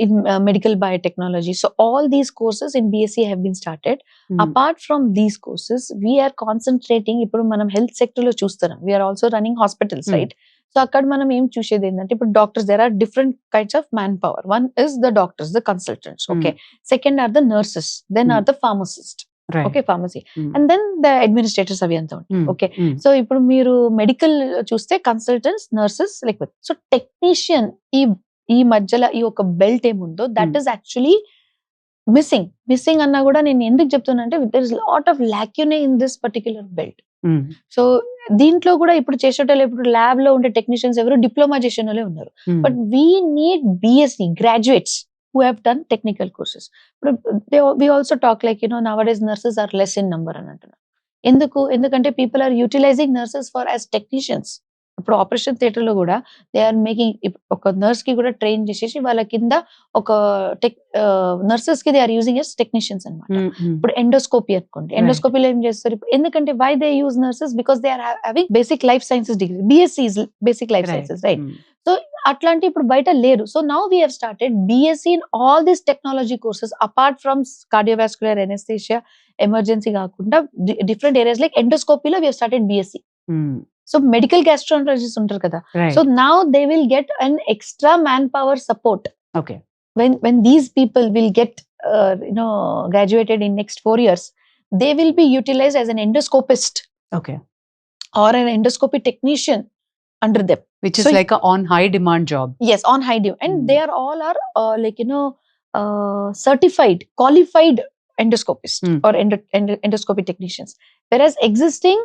in medical biotechnology. So all these courses in BSc have been started. Apart from these courses, we are concentrating, ఇప్పుడు మనం health sector లో చూస్తున్నాం, we are also running hospitals, right? So అక్కడ మనం ఏం చూసేది ఏంటంటే, ఇప్పుడు doctors, there are different kinds of manpower. One is the doctors, the consultants, okay. Second are the nurses, then are the pharmacist, okay, pharmacy, and then the administrators, అవి అంతా ఉంటాయి, okay. So ఇప్పుడు మీరు medical చూస్తే consultants, nurses, లేకపోతే so technician, ఈ మధ్యలో ఈ ఒక బెల్ట్ ఏముందో దట్ ఈస్ యాక్చువల్లీ మిస్సింగ్ అన్నా కూడా నేను ఎందుకు చెప్తున్నా అంటే, there is lot of lacunae in this particular belt. So దీంట్లో కూడా ఇప్పుడు చేసేటోళ్ళు, ఇప్పుడు ల్యాబ్ లో ఉండే టెక్నీషియన్స్ ఎవరు డిప్లొమా చేసిన వాళ్ళే ఉన్నారు. But we need BSc graduates who have done technical courses. We also talk like, nowadays nurses are less in number అని అంటున్నారు. ఎందుకంటే people are utilizing nurses as technicians. ఇప్పుడు ఆపరేషన్ థియేటర్ లో కూడా దే ఆర్ మేకింగ్, ఒక nurse కి కూడా train చేసేసి వాళ్ళ కింద ఒక నర్సెస్ కి they are using as technicians అనమాట. ఇప్పుడు ఎండోస్కోపీ అనుకోండి, ఎండోస్కోపీలో ఏం చేస్తారు ఎందుకంటే, why they use nurses, because they are having basic life sciences degree. BSc is basic life sciences, right? So అట్లాంటి ఇప్పుడు బయట లేరు. So now we have started BSc in all this technology courses apart from cardiovascular anaesthesia emergency కాకుండా different areas like ఎండోస్కోపీలో we have started BSc. So medical gastroenterologist ఉంటారు కదా, so now they will get an extra manpower support. Okay, when these people will get graduated in next 4 years, they will be utilized as an endoscopist okay, or an endoscopy technician under them. Which is So- like on high demand job. Yes, on high due, and Hmm. they are all are certified qualified endoscopists Hmm. or endoscopy technicians, whereas existing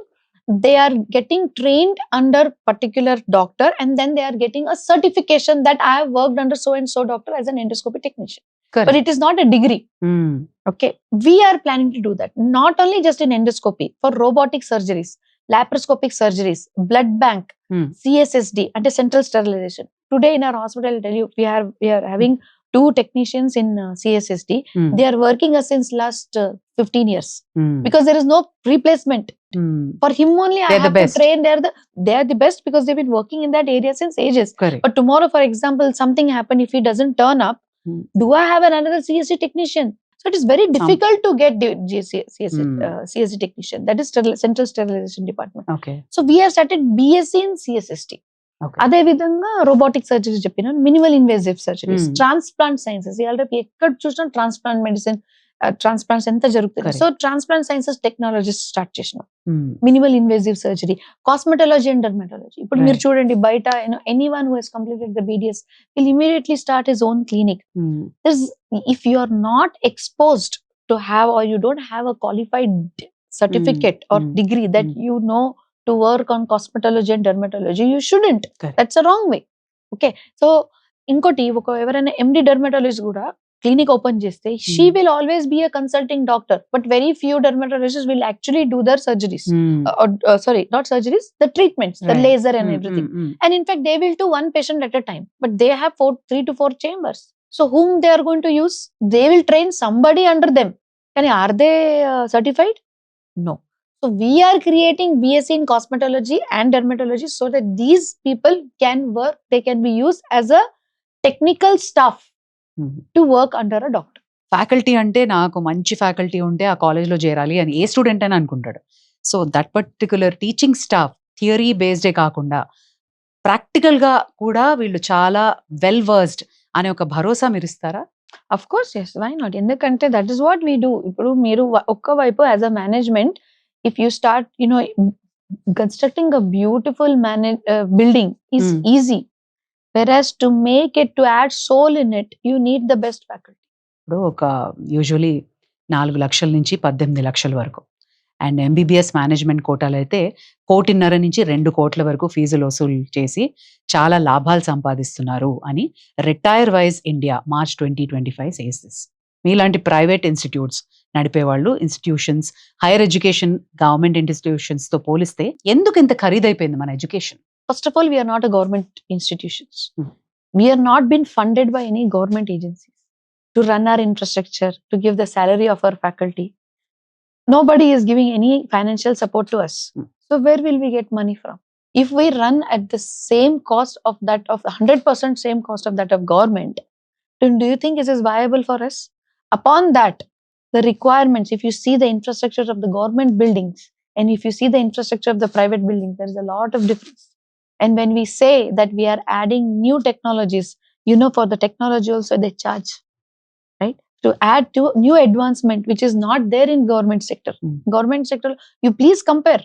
they are getting trained under particular doctor, and then they are getting a certification that I have worked under so and so doctor as an endoscopy technician, but it is not a degree. Okay, we are planning to do that, not only just in endoscopy, for robotic surgeries, laparoscopic surgeries, blood bank, CSSD and central sterilization. Today in our hospital, I'll tell you, we are having 2 technicians in CSSD. They are working since last 15 years because there is no replacement. For him only I They're the have to best. train. They are the best because they've been working in that area since ages. Correct. But tomorrow, for example, something happen, if he doesn't turn up, do I have another CSC technician? So it is very difficult to get the CSC technician. That is central sterilization department. Okay, So we have started BSc in CSST. Okay, అదే విధంగా robotic surgery చెప్పిన, minimal invasive surgeries, transplant sciences. ఇవాళ ఎక్కడ చూసినా transplant medicine, transplants ఎంత జరుగుతుంది. Correct. So transplant sciences technologies start చేసినాం. Minimal invasive surgery, cosmetology and dermatology. ఇప్పుడు మీరు Right. చూడండి బయట anyone who has completed the BDS will immediately start his own clinic. If you are not exposed to have, or you don't have a qualified certificate or degree that you know to work on cosmetology and dermatology, you shouldn't. Correct. That's a wrong way. Okay, so ఇంకోటి, ఎవరైనా MD dermatologist కూడా clinic open చేస్తే, she will always be a consulting doctor, but very few dermatologists will actually do their surgeries. Sorry, not surgeries, the treatments, the Right. laser and everything. And in fact, they will do one patient at a time, but they have 3 to 4 chambers. So whom they are going to use? They will train somebody under them. And are they certified? No. So we are creating BSc in cosmetology and dermatology so that these people can work, they can be used as a technical staff to work under a doctor. Faculty అంటే నాకు మంచి faculty ఉంటే ఆ కాలేజ్లో చేరాలి అని ఏ student అని అనుకుంటాడు. So that particular teaching staff theory బేస్డే కాకుండా ప్రాక్టికల్గా కూడా వీళ్ళు చాలా వెల్ వర్స్డ్ అనే ఒక భరోసా మీరు ఇస్తారా? Of course, yes. Why not? ఎందుకంటే that is what we do. ఇప్పుడు మీరు ఒక్కవైపు as a management, if you start, constructing a beautiful building is easy. Whereas to make it, to add soul in it, you need the best faculty. ఇప్పుడు ఒక usually 4 లక్షల నుంచి 18 లక్షల వరకు, and MBBS management కోటాలు అయితే 1.5 నుంచి 2 కోట్ల వరకు ఫీజులు వసూలు చేసి చాలా లాభాలు సంపాదిస్తున్నారు అని retire wise India March 2025 says this. మీలాంటి ప్రైవేట్ ఇన్స్టిట్యూట్స్ నడిపేవాళ్ళు, institutions, higher education government institutions తో పోలిస్తే ఎందుకు ఇంత ఖరీదైపోయింది మన education? First of all, we are not a government institutions. We are not been funded by any government agencies to run our infrastructure, to give the salary of our faculty. Nobody is giving any financial support to us. So where will we get money from? If we run at the same cost of that, of 100% same cost of that of government, then do you think it is viable for us? Upon that, the requirements, if you see the infrastructure of the government buildings and if you see the infrastructure of the private buildings, there is a lot of difference. And when we say that we are adding new technologies, for the technology also they charge, right? To add to new advancement, which is not there in government sector. Government sector, you please compare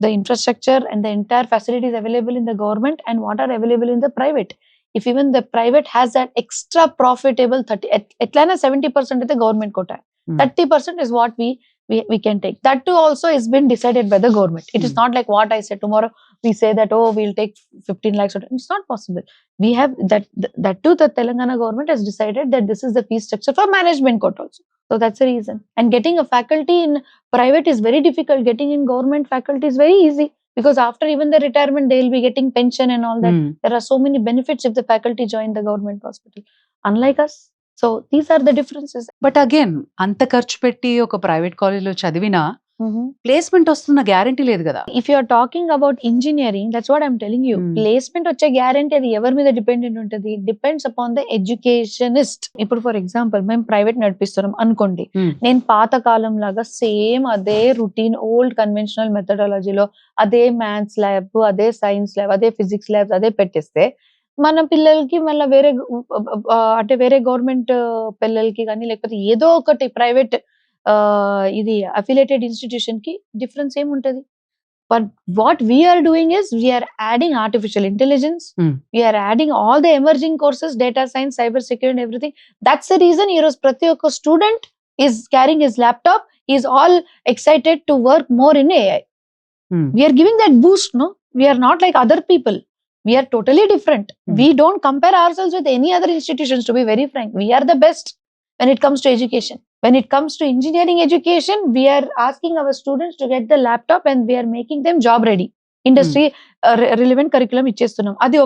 the infrastructure and the entire facilities available in the government and what are available in the private. If even the private has that extra profitable 70% is the government quota. 30% is what we can take. That too also is been decided by the government. It is not like what I said, tomorrow we say that, we'll take 15 lakhs. It's not possible. We have that too, the Telangana government has decided that this is the fee structure for management quota also. So that's the reason. And getting a faculty in private is very difficult. Getting in government faculty is very easy. Because after even the retirement, they will be getting pension and all that. There are so many benefits if the faculty join the government hospital. Unlike us. So these are the differences. But again అంత ఖర్చు పెట్టి ఒక private కాలేజ్లో చదివినా placement వస్తున్న guarantee లేదు కదా. If you are talking about engineering, that's what I'm telling you. Hmm. Placement వచ్చే గ్యారంటీ అది ఎవరి మీద డిపెండెంట్ ఉంటుంది? Depends upon the educationist. ఇప్పుడు ఫర్ ఎగ్జాంపుల్ మేము ప్రైవేట్ నడిపిస్తున్నాం అనుకోండి, Hmm. నేను పాత కాలం లాగా సేమ్ అదే రొటీన్ ఓల్డ్ కన్వెన్షనల్ మెథడాలజీలో అదే మ్యాథ్స్ ల్యాబ్, అదే సైన్స్ ల్యాబ్, అదే ఫిజిక్స్ ల్యాబ్స్ అదే పెట్టేస్తే మన పిల్లలకి మళ్ళీ వేరే అంటే వేరే గవర్నమెంట్ పిల్లలకి కానీ లేకపోతే ఏదో ఒకటి ప్రైవేట్ ఇది అఫిలియేటెడ్ ఇన్స్టిట్యూషన్ కి డిఫరెన్స్ ఏముంటది? But what we are doing is we are adding artificial intelligence. We are adding all the emerging courses, data science, cyber security and everything. That's the reason prati okka student is carrying his laptop. He is all excited to work more in AI. We are giving that boost, no? We are not like other people. We are totally different. We don't compare ourselves with any other institutions, to be very frank. We are the best when it comes to education. When it comes to engineering education, we are asking our students to get the laptop and we are making them job ready. Industry relevant curriculum ఇచ్చేస్తున్నాం. అది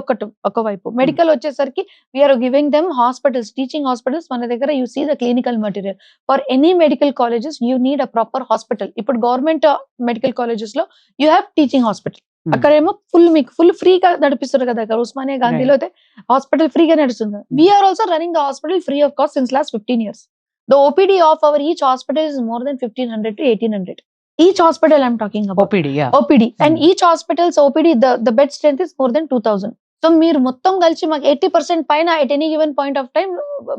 ఒకవైపు. Medical వచ్చేసరికి we are giving them hospitals, teaching hospitals. మన దగ్గర you see the clinical material. For any medical colleges, you need a proper hospital. ఇప్పుడు government medical colleges లో you have teaching hospital. అక్కడేమో మీకు ఫుల్ ఫ్రీగా నడిపిస్తారు కదా. అక్కడ ఉస్మానియా గాంధీలో అయితే హాస్పిటల్ ఫ్రీగా నడుస్తుంది. We're also running the hospital free of cost since last 15 years. The OPD of our each hospital is more than 1500 to 1800. Each hospital I'm talking about. OPD, yeah. OPD. And each hospital's OPD, the bed strength is more than 2000. So మీరు మొత్తం కలిసి మాకు 80% పైన at any given point of time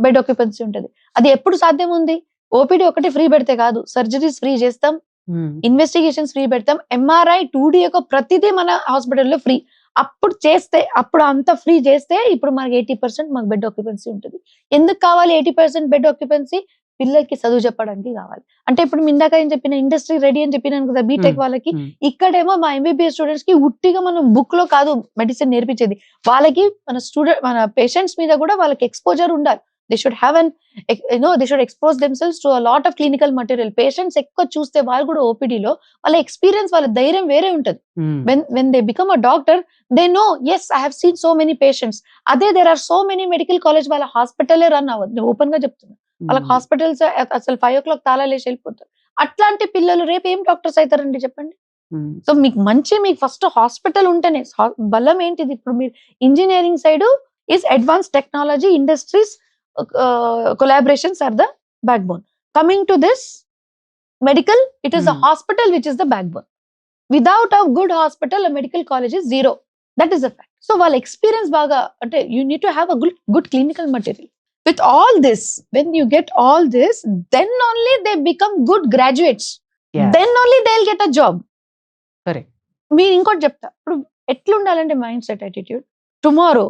bed occupancy ఉంటుంది. అది ఎప్పుడు సాధ్యం ఉంది? ఓపీడీ ఒకటి ఫ్రీ పెడితే కాదు, సర్జరీస్ ఫ్రీ చేస్తాం, ఇన్వెస్టిగేషన్స్ ఫ్రీ పెడతాం, MRI 2D యొక్క ప్రతిదీ మన హాస్పిటల్లో ఫ్రీ. అప్పుడు అంత ఫ్రీ చేస్తే ఇప్పుడు మనకి 80% మాకు బెడ్ ఆక్యుపెన్సీ ఉంటుంది. ఎందుకు కావాలి 80% బెడ్ ఆక్యుపెన్సీ? పిల్లలకి చదువు చెప్పడానికి కావాలి. అంటే ఇప్పుడు ఇందాక ఏం చెప్పిన ఇండస్ట్రీ రెడీ అని చెప్పినాను కదా బీటెక్ వాళ్ళకి. ఇక్కడేమో మా MBBS స్టూడెంట్స్ కి ఉట్టిగా మనం బుక్ లో కాదు మెడిసిన్ నేర్పించేది, వాళ్ళకి మన పేషెంట్స్ మీద కూడా వాళ్ళకి ఎక్స్పోజర్ ఉండాలి. They should have they should expose themselves to a lot of clinical material. Patients ఎక్కువ చూస్తే వాళ్ళు కూడా OPD లో వాళ్ళ ఎక్స్పీరియన్స్, వాళ్ళ ధైర్యం వేరే ఉంటది. When they become a doctor, they know, yes, I have seen so many patients. అదే there are so many medical college వాళ్ళ హాస్పిటలే రన్ అవ్వదు. ఓపెన్ గా చెప్తున్నా, వాళ్ళకి హాస్పిటల్స్ అసలు 5 o'clock తాళాలేసి వెళ్ళిపోతారు. అట్లాంటి పిల్లలు రేపు ఏం డాక్టర్స్ అవుతారండి చెప్పండి? సో మీకు ఫస్ట్ హాస్పిటల్ ఉంటేనే బలం ఏంటిది. ఇప్పుడు మీరు engineering side is advance technology, industries, collaborations are the backbone. Coming to this medical, it is the hospital which is the backbone. Without a good hospital, a medical college is zero. That is a fact. So while experience baga, you need to have a good clinical material. With all this, when you get all this, then only they become good graduates. Yes. Then only they'll get a job. Correct. మీరు ఇంకోటి చెప్తా, ఇప్పుడు ఎట్లా ఉండాలంటే mind set, attitude. Tomorrow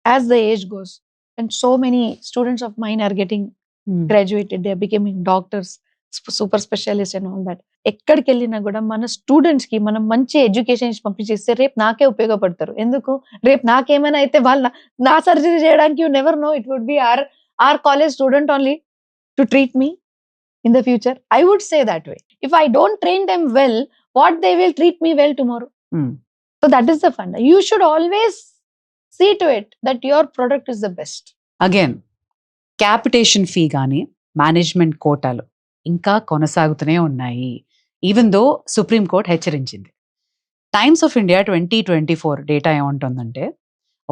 as the age goes and so many students of mine are getting graduated, they are becoming doctors, super specialists and all that. ఎక్కడికి వెళ్ళినా కూడా మన స్టూడెంట్స్ కి మనం మంచి ఎడ్యుకేషన్ పంపించేస్తే రేపు నాకే ఉపయోగపడతారు. ఎందుకు? రేపు నాకేమైనా అయితే వాళ్ళు నా సర్జరీ చేయడానికి you never know, it would be our college student only to treat me in the future. I would say that way. If I don't train them well, what they will treat me well tomorrow. So that is the fun. You should always see to it that your product is the best. Again క్యాపిటేషన్ fee కానీ management కోటాలు ఇంకా కొనసాగుతూనే ఉన్నాయి. Even though supreme court హెచ్చరించింది. Times of India 2024 data ఏమంటుందంటే,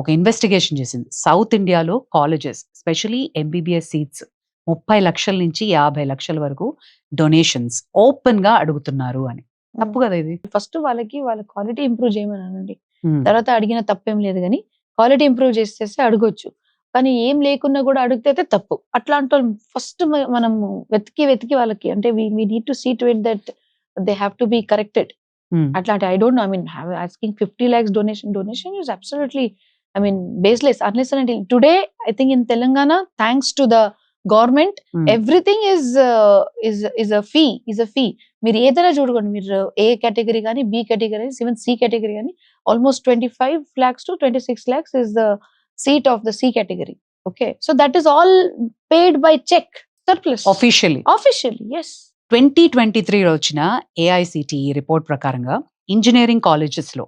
ఒక investigation చేసింది. South ఇండియాలో కాలేజెస్ స్పెషలీ MBBS సీట్స్ 30 లక్షల నుంచి 50 లక్షల వరకు డొనేషన్స్ ఓపెన్ గా అడుగుతున్నారు అని. తప్పు కదా ఇది? ఫస్ట్ వాళ్ళ క్వాలిటీ ఇంప్రూవ్ చేయమనండి, తర్వాత అడిగిన తప్పేం లేదు. కానీ క్వాలిటీ ఇంప్రూవ్ చేసేస్తే అడగొచ్చు, కానీ ఏం లేకున్నా కూడా అడిగితే తప్పు. అట్లాంటి ఫస్ట్ మనం వెతికి వాళ్ళకి, అంటే we need to see to it that they have to be corrected. అట్లాంటి I don't know, I mean asking 50 lakhs donation is absolutely, I mean baseless unless and until today. I think in Telangana, thanks to the government, everything is a fee. మీరు ఏదైనా చూడకండి, మీరు A category కానీ B category even C category కానీ almost 25 lakhs to 26 lakhs is the seat of the C category. Okay, so that is all paid by check, surplus. Officially, yes. 2023 లో వచ్చిన AICTE report ప్రకారంగా engineering colleges లో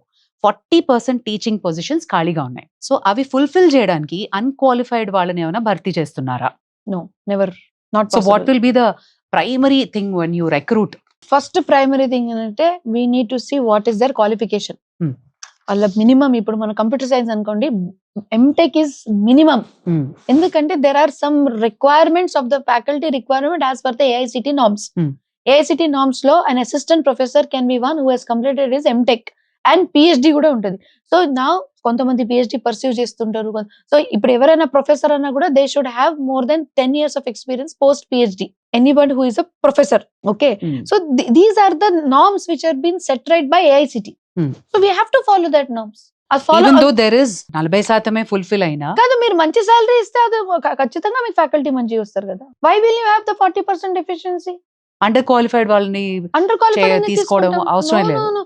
40% teaching positions ఖాళీగా ఉన్నాయి. So అవి fulfil చేయడానికి unqualified వాళ్ళని ఏమైనా భర్తీ చేస్తున్నారా? No, never, not So possible. what will be the primary thing when you recruit first primary thing ఏంటంటే we need to see what is their qualification. Hmm. వాళ్ళ మినిమం ఇప్పుడు మన కంప్యూటర్ సైన్స్ అనుకోండి, ఎంటెక్ ఇస్ మినిమం. ఎందుకంటే there are some requirements of the faculty requirement as per the AICT norms. AICT norms లో an assistant professor can be one who has completed his MTech and PhD కూడా ఉంటుంది. So నా కొంతమంది PhD perceive చేస్తుంటారు. So ఇప్పుడు ఎవరైనా professor అన్నా కూడా they should have more than 10 years of experience post PhD. Anybody who is a professor, okay? So these are the norms which are being set right by AICT. So we have to follow that norms. Even though there is 40% fulfill అయినా కాదు, మీరు మంచి salary ఇస్తే అది ఖచ్చితంగా మీకు faculty మంచిగా వస్తారు కదా. Why will you have the 40% efficiency? Under qualified వాళ్ళని అండర్ క్వాలిఫైడ్ తీసుకోవడం అవసరం లేదు.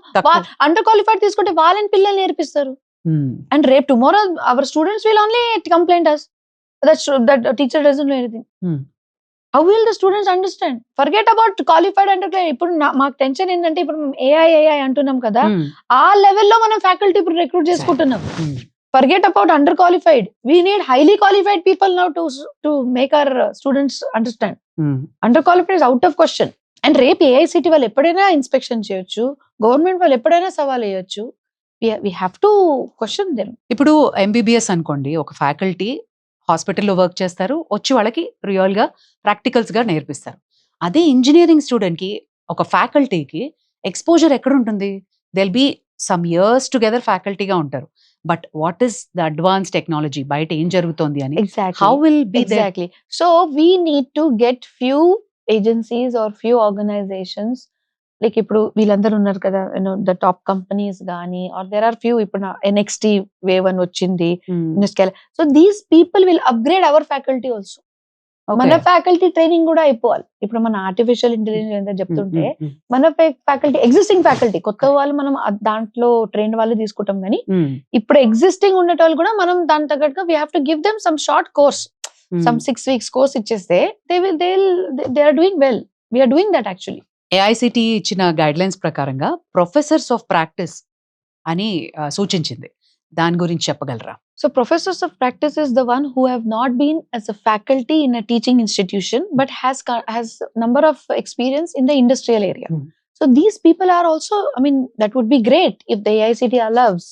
అండర్ క్వాలిఫైడ్ తీసుకుంటే వాళ్ళని పిల్లలు నేర్పిస్తారు. అండ్ రేపు tomorrow our students will only complaint us that teacher doesn't know anything. How will the students understand? Forget about qualified undergrad. ఇప్పుడు మాకు టెన్షన్ ఏంటంటే ఇప్పుడు AI అంటున్నాం కదా, ఆ లెవెల్లో మనం ఫ్యాకల్టీ ఇప్పుడు రిక్రూట్ చేసుకుంటున్నాం. Forget about under qualified. We need highly qualified people now to make our students understand. Under qualified is out of question. And రేపు AICT వాళ్ళు ఎప్పుడైనా ఇన్స్పెక్షన్ చేయొచ్చు, గవర్నమెంట్ వాళ్ళు ఎప్పుడైనా సవాల్ వేయొచ్చు. We have to question them. ఇప్పుడు MBBS అనుకోండి, ఒక ఫ్యాకల్టీ హాస్పిటల్లో వర్క్ చేస్తారు, వచ్చి వాళ్ళకి రియల్ గా ప్రాక్టికల్స్ గా నేర్పిస్తారు. అదే ఇంజనీరింగ్ స్టూడెంట్ కి ఒక ఫ్యాకల్టీకి ఎక్స్పోజర్ ఎక్కడ ఉంటుంది? They'll be some years together ఫ్యాకల్టీగా ఉంటారు. But what is the advance technology, బయట ఏం జరుగుతోంది అని how will be exactly. So we need to get few agencies or few organizations, like ఇప్పుడు వీళ్ళందరూ ఉన్నారు కదా, ద టాప్ కంపెనీస్ గానీ, ఆర్ దేర్ ఆర్ ఫ్యూ. ఇప్పుడు NXT wave అని వచ్చింది. So these people will upgrade hour faculty also. మన faculty training కూడా అయిపోవాలి. ఇప్పుడు మన ఆర్టిఫిషియల్ ఇంటెలిజెన్స్ చెప్తుంటే మన ఫ్యాకల్టీ, ఎగ్జిస్టింగ్ ఫ్యాకల్టీ, కొత్త వాళ్ళు మనం దాంట్లో ట్రైన్ వాళ్ళు తీసుకుంటాం. కానీ ఇప్పుడు ఎగ్జిస్టింగ్ ఉండే వాళ్ళు కూడా మనం దాని తగ్గట్టుగా we have to give them some short course, some 6 weeks course ఇచ్చేస్తే they are doing well. We're doing that actually. AICT ఇచ్చిన గైడ్ లైన్స్ ప్రకారంగా ప్రొఫెసర్స్ ఆఫ్ ప్రాక్టీస్ అని సూచించింది. దాని గురించి చెప్పగలరా? So professors of practice is the one who have not been as a faculty in a teaching institution, but has number of experience in the industrial area. So these people are also, I mean, that would be great if the AICT allows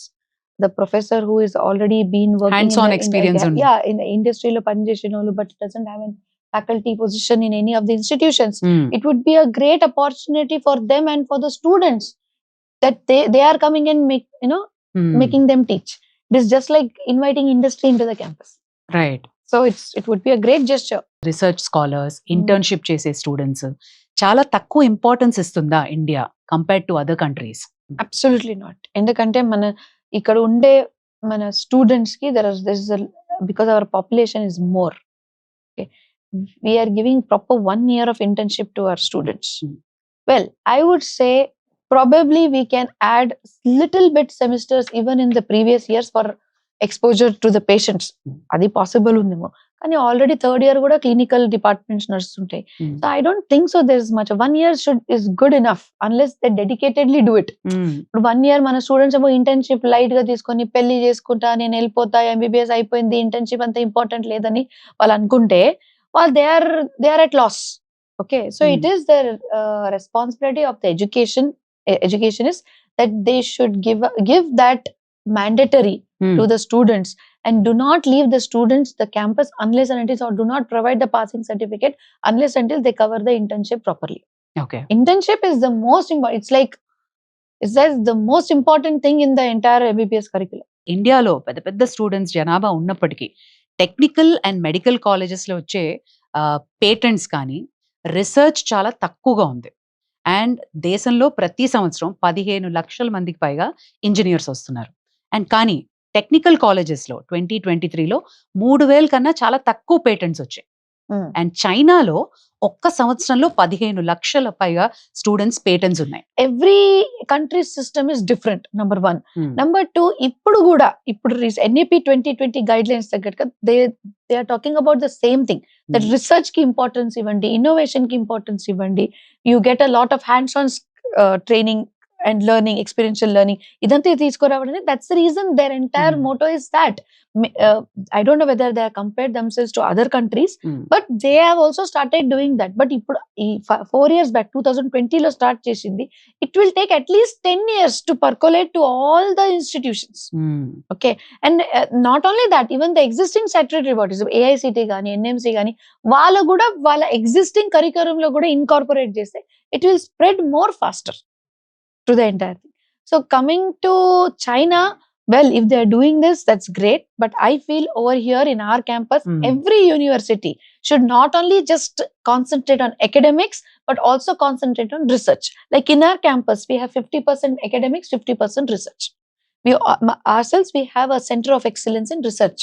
the professor who is already been working hands-on experience. In the industry lo panchesinolu, but doesn't have a faculty position in any of the institutions. It would be a great opportunity for them and for the students that they are coming and making them teach. It is just like inviting industry into the campus. Right. So it would be a great gesture. Research scholars, internship చేసే students చాలా తక్కువ importance ఇస్తుందా India compared to other countries? Absolutely not. ఎందుకంటే మన ఇక్కడ ఉండే మన students కి because our population is more. Okay. We are giving proper 1 year of internship to our students. Well, I would say probably we can add little bit semesters even in the previous years for exposure to the patients. Adi possible undemo. Kani already 3rd year kuda clinical departments nursuntai. So I don't think so there is much. 1 year is good enough unless they dedicatedly do it. 1 year mana students amo internship light ga తీసుకొని పెళ్లి చేసుకుంటా, నేను వెళ్ళిపోతా, MBBS అయిపోయింది, internship అంత important లేదని వాళ్ళు అనుకుంటే, well they are at loss. Okay, so it is the responsibility of the educationists that they should give that mandatory to the students, and do not leave the students the campus unless and until, or do not provide the passing certificate unless until they cover the internship properly. Okay, internship is the most important. It's the most important thing in the entire MBBS curriculum. ఇండియాలో పెద్ద పెద్ద students జనాభా ఉన్నప్పటికీ technical and medical colleges లో వచ్చే patents కానీ research చాలా తక్కువగా ఉంది. అండ్ దేశంలో ప్రతి సంవత్సరం 15 లక్షల మందికి పైగా ఇంజనీర్స్ వస్తున్నారు. అండ్ కానీ టెక్నికల్ కాలేజెస్ లో 2023లో 3,000 కన్నా చాలా తక్కువ పేటెంట్స్ వచ్చాయి. అండ్ చైనాలో ఒక్క సంవత్సరంలో 15 లక్షల పైగా స్టూడెంట్స్ పేటెంట్స్ ఉన్నాయి. Every country system is different. Number 1. Number 2, ఇప్పుడు NAP 2020 గైడ్ లైన్స్ తగ్గట్టుగా they are talking about the same thing, that research కి ఇంపార్టెన్స్ ఇవ్వండి, ఇన్నోవేషన్ కి ఇంపార్టెన్స్ ఇవ్వండి. You get a lot of hands on training and learning, experiential learning. ఇదంతా తీసుకురావడానికి that's the reason their entire motto is that. I don't know whether they have compared themselves to other countries, but they have also started doing that. But ఇప్పుడు ఈ 4 years back 2020 లో start చేసింది. It will take at least 10 years to percolate to all the institutions. Okay, and not only that, even the existing statutory bodies, AICT గానీ NMC గానీ, వాళ్ళు కూడా వాళ్ళ existing curriculum లో కూడా incorporate చేస్తే it will spread more faster to the entire thing. So coming to China, well, if they are doing this, that's great. But I feel over here in our campus, every university should not only just concentrate on academics, but also concentrate on research. Like in our campus, we have 50% academics, 50% research. We ourselves, we have a center of excellence in research.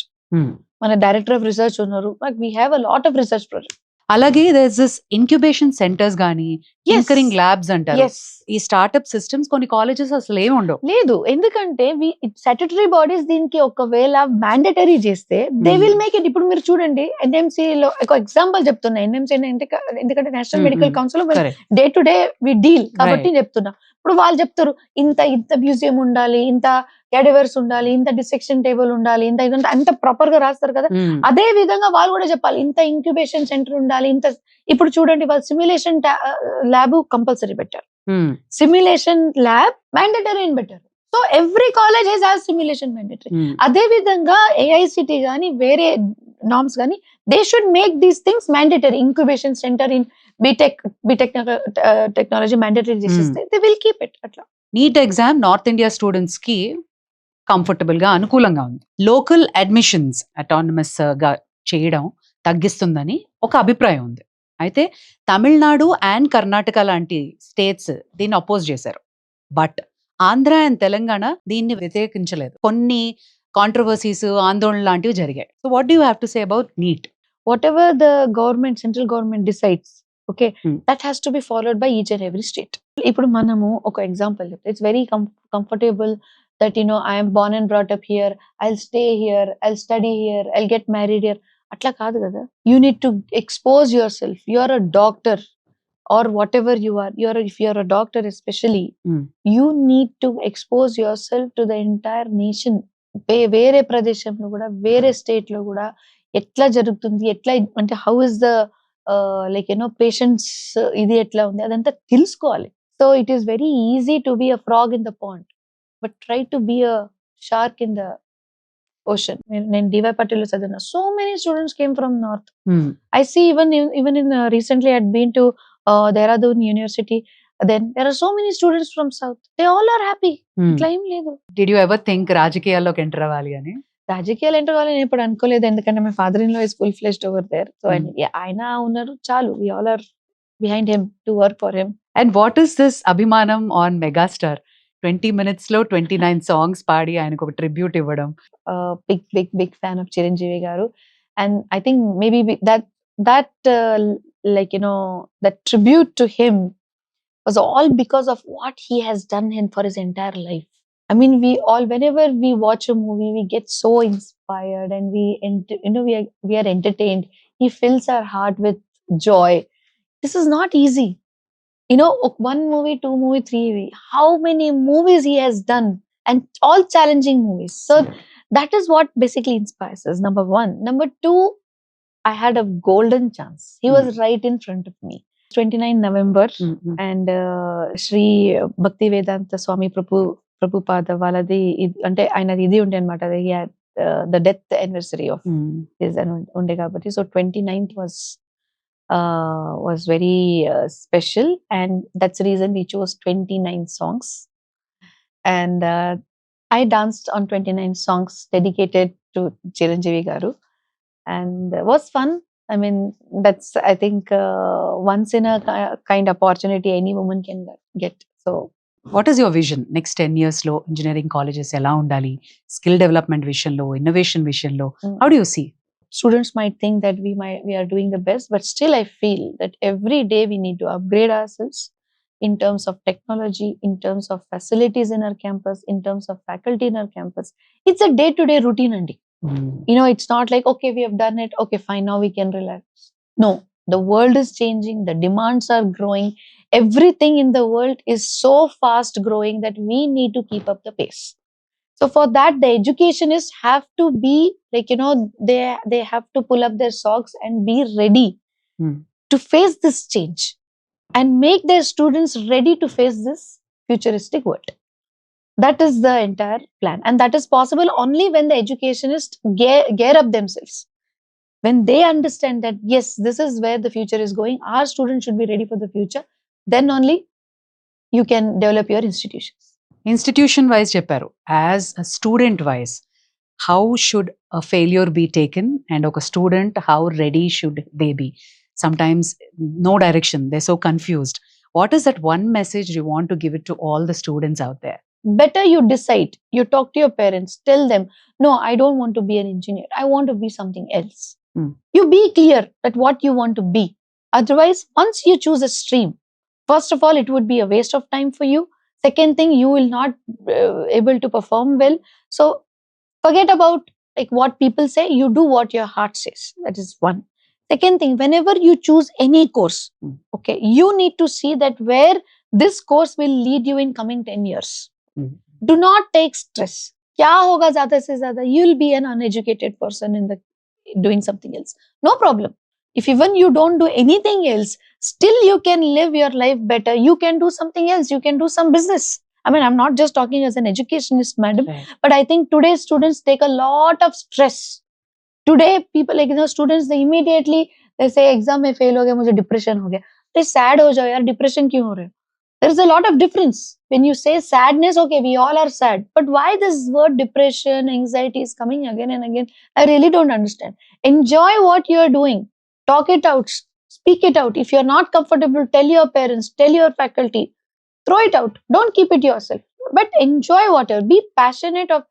Mana director of research unnaru. Like we have a lot of research projects. అలాగే there's this incubation centers గానీ tinkering labs అంటారు. ఈ startup systems కొన్ని colleges అసలు ఏమి ఉండవు. లేదు, ఎందుకంటే స్టాట్యుటరీ బాడీస్ దీనికి ఒకవేళ మ్యాండేటరీ చేస్తే దే విల్ మేక్ ఇట్. ఇప్పుడు మీరు చూడండి, NMC లో ఒక ఎగ్జాంపుల్ చెప్తున్నా. NMC ఎందుకంటే national medical council day to day we deal కాబట్టి చెప్తున్నా. ఇప్పుడు వాళ్ళు చెప్తారు ఇంత మ్యూజియం ఉండాలి, ఇంత క్యాడవర్స్ ఉండాలి, ఇంత డిసెక్షన్ టేబుల్ ఉండాలి, ఇదంతా అంత ప్రాపర్ గా రాస్తారు కదా. అదే విధంగా వాళ్ళు కూడా చెప్పాలి ఇంత ఇంక్యుబేషన్ సెంటర్ ఉండాలి, ఇంత. ఇప్పుడు చూడండి, వాళ్ళు సిమ్యులేషన్ ల్యాబ్ కంపల్సరీ పెట్టారు, సిమ్యులేషన్ ల్యాబ్ మ్యాండేటరీ అని పెట్టారు. So every college has simulation mandatory. అదే విధంగా AICT గానీ వేరే నార్మ్స్ గానీ they should make these things mandatory. Incubation centre in BTech technology mandatory చేసేస్తే దే విల్ కీప్ ఇట్. అట్లా NEET exam North India students కి కంఫర్టబుల్ గా అనుకూలంగా ఉంది. లోకల్ అడ్మిషన్స్ అటానమస్ గా చేయడం తగ్గిస్తుందని ఒక అభిప్రాయం ఉంది. అయితే తమిళనాడు అండ్ కర్ణాటక లాంటి స్టేట్స్ దీన్ని అపోజ్ చేశారు. బట్ ఆంధ్ర అండ్ తెలంగాణ దీన్ని వ్యతిరేకించలేదు. కొన్ని కాంట్రవర్సీస్, ఆందోళన లాంటివి జరిగాయి. So what do you have to say about NEET? Whatever the government, central government decides, okay, that has to be followed by each and every state. ఇప్పుడు మనము ఒక ఎగ్జాంపుల్ చెప్తే, it's very comfortable that I am born and brought up here, I'll stay here, I'll study here, I'll get married here. అట్లా కాదు కదా. You need to expose yourself. You're a doctor or whatever you are. If you're a doctor especially, you need to expose yourself to the entire nation. వేరే ప్రదేశంలో కూడా, వేరే state లో కూడా ఎట్లా జరుగుతుంది, ఎట్లా అంటే హౌ ఇస్ ద పేషెంట్స్ ఇది ఎట్లా ఉంది, అదంతా తెలుసుకోవాలి. So it is very easy to be a frog in the pond, but try to be a shark in the ocean. నేను DY Patil లో చదివిన, so many students came from North. I see even in recently I had been to Dehradun University. Then there are so many students from south. They all are happy. ఇట్లా ఏం లేదు. Did you ever think రాజకీయాల్లోకి enter అవ్వాలి అని? రాజకీయాలు enter అవ్వాలి నేను ఇప్పుడు అనుకోలేదు, ఎందుకంటే my father in law is full fledged over there. సో ఆయన ఉన్నారు, చాలు. We all are behind him to work for him. And what is this అభిమానం ఆన్ మెగాస్టార్? 20 minutes లో 29 సాంగ్స్ పాడి ఆయనకు ఒక ట్రిబ్యూట్ ఇవ్వడం. బిగ్ ఫ్యాన్ ఆఫ్ చిరంజీవి గారు. And I think maybe that that tribute to him was all because of what he has done for his entire life. I mean, we all, whenever we watch a movie, we get so inspired and we are entertained. He fills our heart with joy. This is not easy. 1 movie, 2 movie, 3 movie. How many movies he has done, and all challenging movies. So that is what basically inspires us. Number 1. Number 2, I had a golden chance. He was right in front of me. 29 November, and Shri Bhakti Vedanta Swami Prabhupada వాళ్ళది అంటే ఆయనది ఇది ఉండే అనమాట. The death anniversary of his ఉండే కాబట్టి, so 29th was very special, and that's the reason we chose 29 songs. And I danced on 29 songs dedicated to Chiranjeevi garu, and it was fun. I mean, that's, I think, once in a kind opportunity any woman can get. So what is your vision next 10 years లో? Engineering colleges ఎలా ఉండాలి? Skill development విషయంలో, innovation విషయంలో, how do you see? Students might think that we are doing the best, but still I feel that every day we need to upgrade ourselves in terms of technology, in terms of facilities in our campus, in terms of faculty in our campus. It's a day-to-day routine, Andy. It's not like, okay, we have done it, okay, fine, now we can relax. No, the world is changing, the demands are growing. everything in the world is so fast growing that we need to keep up the pace. So for that, the educationists have to be like, they have to pull up their socks and be ready to face this change and make their students ready to face this futuristic world. That is the entire plan, and that is possible only when the educationists gear up themselves. When they understand that yes, this is where the future is going, our students should be ready for the future, then only you can develop your institutions. Institution wise చెప్పారు, as a student wise how should a failure be taken and ఒక student how ready should they be? Sometimes no direction, they so confused. What is that one message you want to give it to all the students out there? Better you decide, you talk to your parents, tell them, no, I don't want to be an engineer, I want to be something else. You be clear that what you want to be. Otherwise, once you choose a stream, first of all, it would be a waste of time for you. Second thing, you will not able to perform well. So forget about like what people say, you do what your heart says. That is one. Second thing, whenever you choose any course, okay, you need to see that where this course will lead you in coming 10 years. Do not take stress. Kya hoga zyada se zyada? You'll be an uneducated person in the doing something else. No problem. If even you don't do anything else, still you can live your life better. You can do something else. You can do some business. I mean, I'm not just talking as an educationist, madam, but I think today's students take a lot of stress. Today, people like students, they immediately they say exam mein fail ho gaya, mujhe depression ho gaya. They sad ho jao yaar, depression kyun ho rahe ho? There is a lot of difference. When you say sadness, okay, we all are sad. But why this word depression, anxiety is coming again and again? I really don't understand. Enjoy what you are doing. Talk it out. Speak it out. If you're not comfortable, tell your parents, tell your faculty. Throw it out. Don't keep it yourself. But enjoy whatever. Be passionate of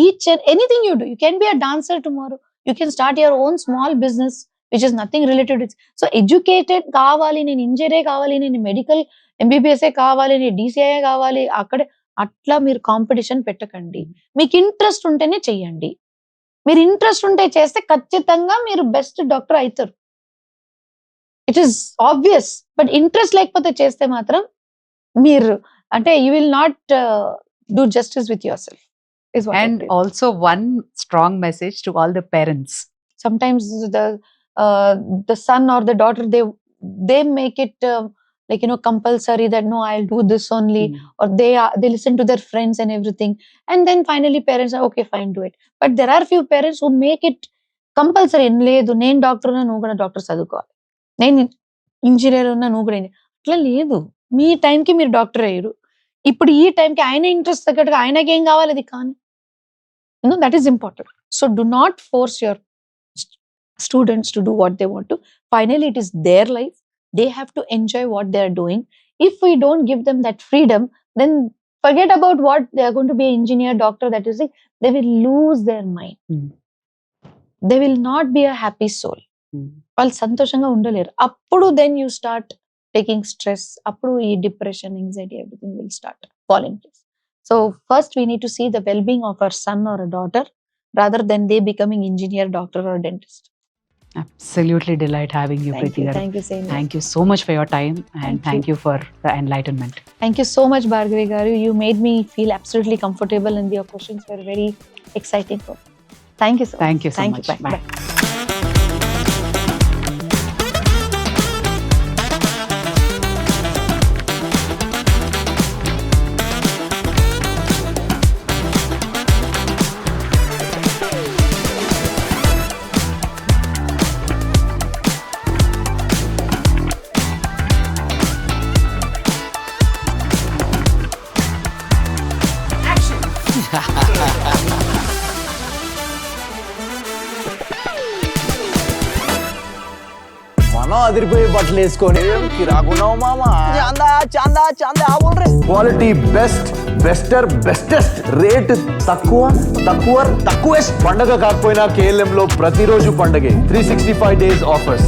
each and anything you do. You can be a dancer tomorrow. You can start your own small business, which is nothing related to it. So educated కావాలి, నేను ఇంజనీరే కావాలి, నేను medical ఎంబీబీఎస్ఏ కావాలి, నేను DCI కావాలి, అక్కడే అట్లా మీరు కాంపిటీషన్ పెట్టకండి. మీకు ఇంట్రెస్ట్ ఉంటేనే చెయ్యండి. మీరు ఇంట్రెస్ట్ ఉంటే చేస్తే ఖచ్చితంగా మీరు బెస్ట్ డాక్టర్ అవుతారు. It is obvious. But interest లేకపోతే చేస్తే మాత్రం మీరు అంటే you will not do justice with your self. And also one strong message to all the parents. Sometimes the son or the daughter, they make it like compulsory that no, I'll do this only, or they listen to their friends and everything, and then finally parents are okay, fine, do it. But there are few parents who make it compulsory. లేదు నేను doctor ఉన్నా నువ్వు కూడా doctor చదువుకోవాలి, నేను engineer ఉన్నా నువ్వు కూడా అట్లా లేదు. మీ టైంకి మీరు డాక్టర్ అయ్యారు, ఇప్పుడు ఈ టైంకి ఆయన ఇంట్రెస్ట్ తగ్గట్టుగా ఆయనకి ఏం కావాలి అది కానీ that is important. So do not force your students to do what they want to. Finally, it is their life. They have to enjoy what they are doing. If we don't give them that freedom, then forget about what they are going to be an engineer, doctor, that is it. They will lose their mind. They will not be a happy soul. వాళ్ళు సంతోషంగా ఉండలేరు. అప్పుడు then you start taking stress. అప్పుడు ఈ depression, anxiety, everything will start falling place. So first we need to see the well-being of our son or a daughter rather than they becoming engineer, doctor or dentist. Absolutely delight having you, Preeti garu. Thank you, Saini. Thank you so much for your time, and thank you for the enlightenment. Thank you so much, Bhargavi garu. You made me feel absolutely comfortable and your questions were very exciting for me. Thank you so much. Thank you so Thank much. you. Bye. మనం అదిరిపోయి బట్టలు వేసుకొని కిరాకున్నావు మామా. చాందా చాందా చాందా బోల్ రే. Quality best, బెస్టర్, bestest, rate తక్కువ, తక్కువ, తక్కువెస్ట్. పండగ కాకపోయినా KLM లో ప్రతిరోజు పండగే. 365 days ఆఫర్స్.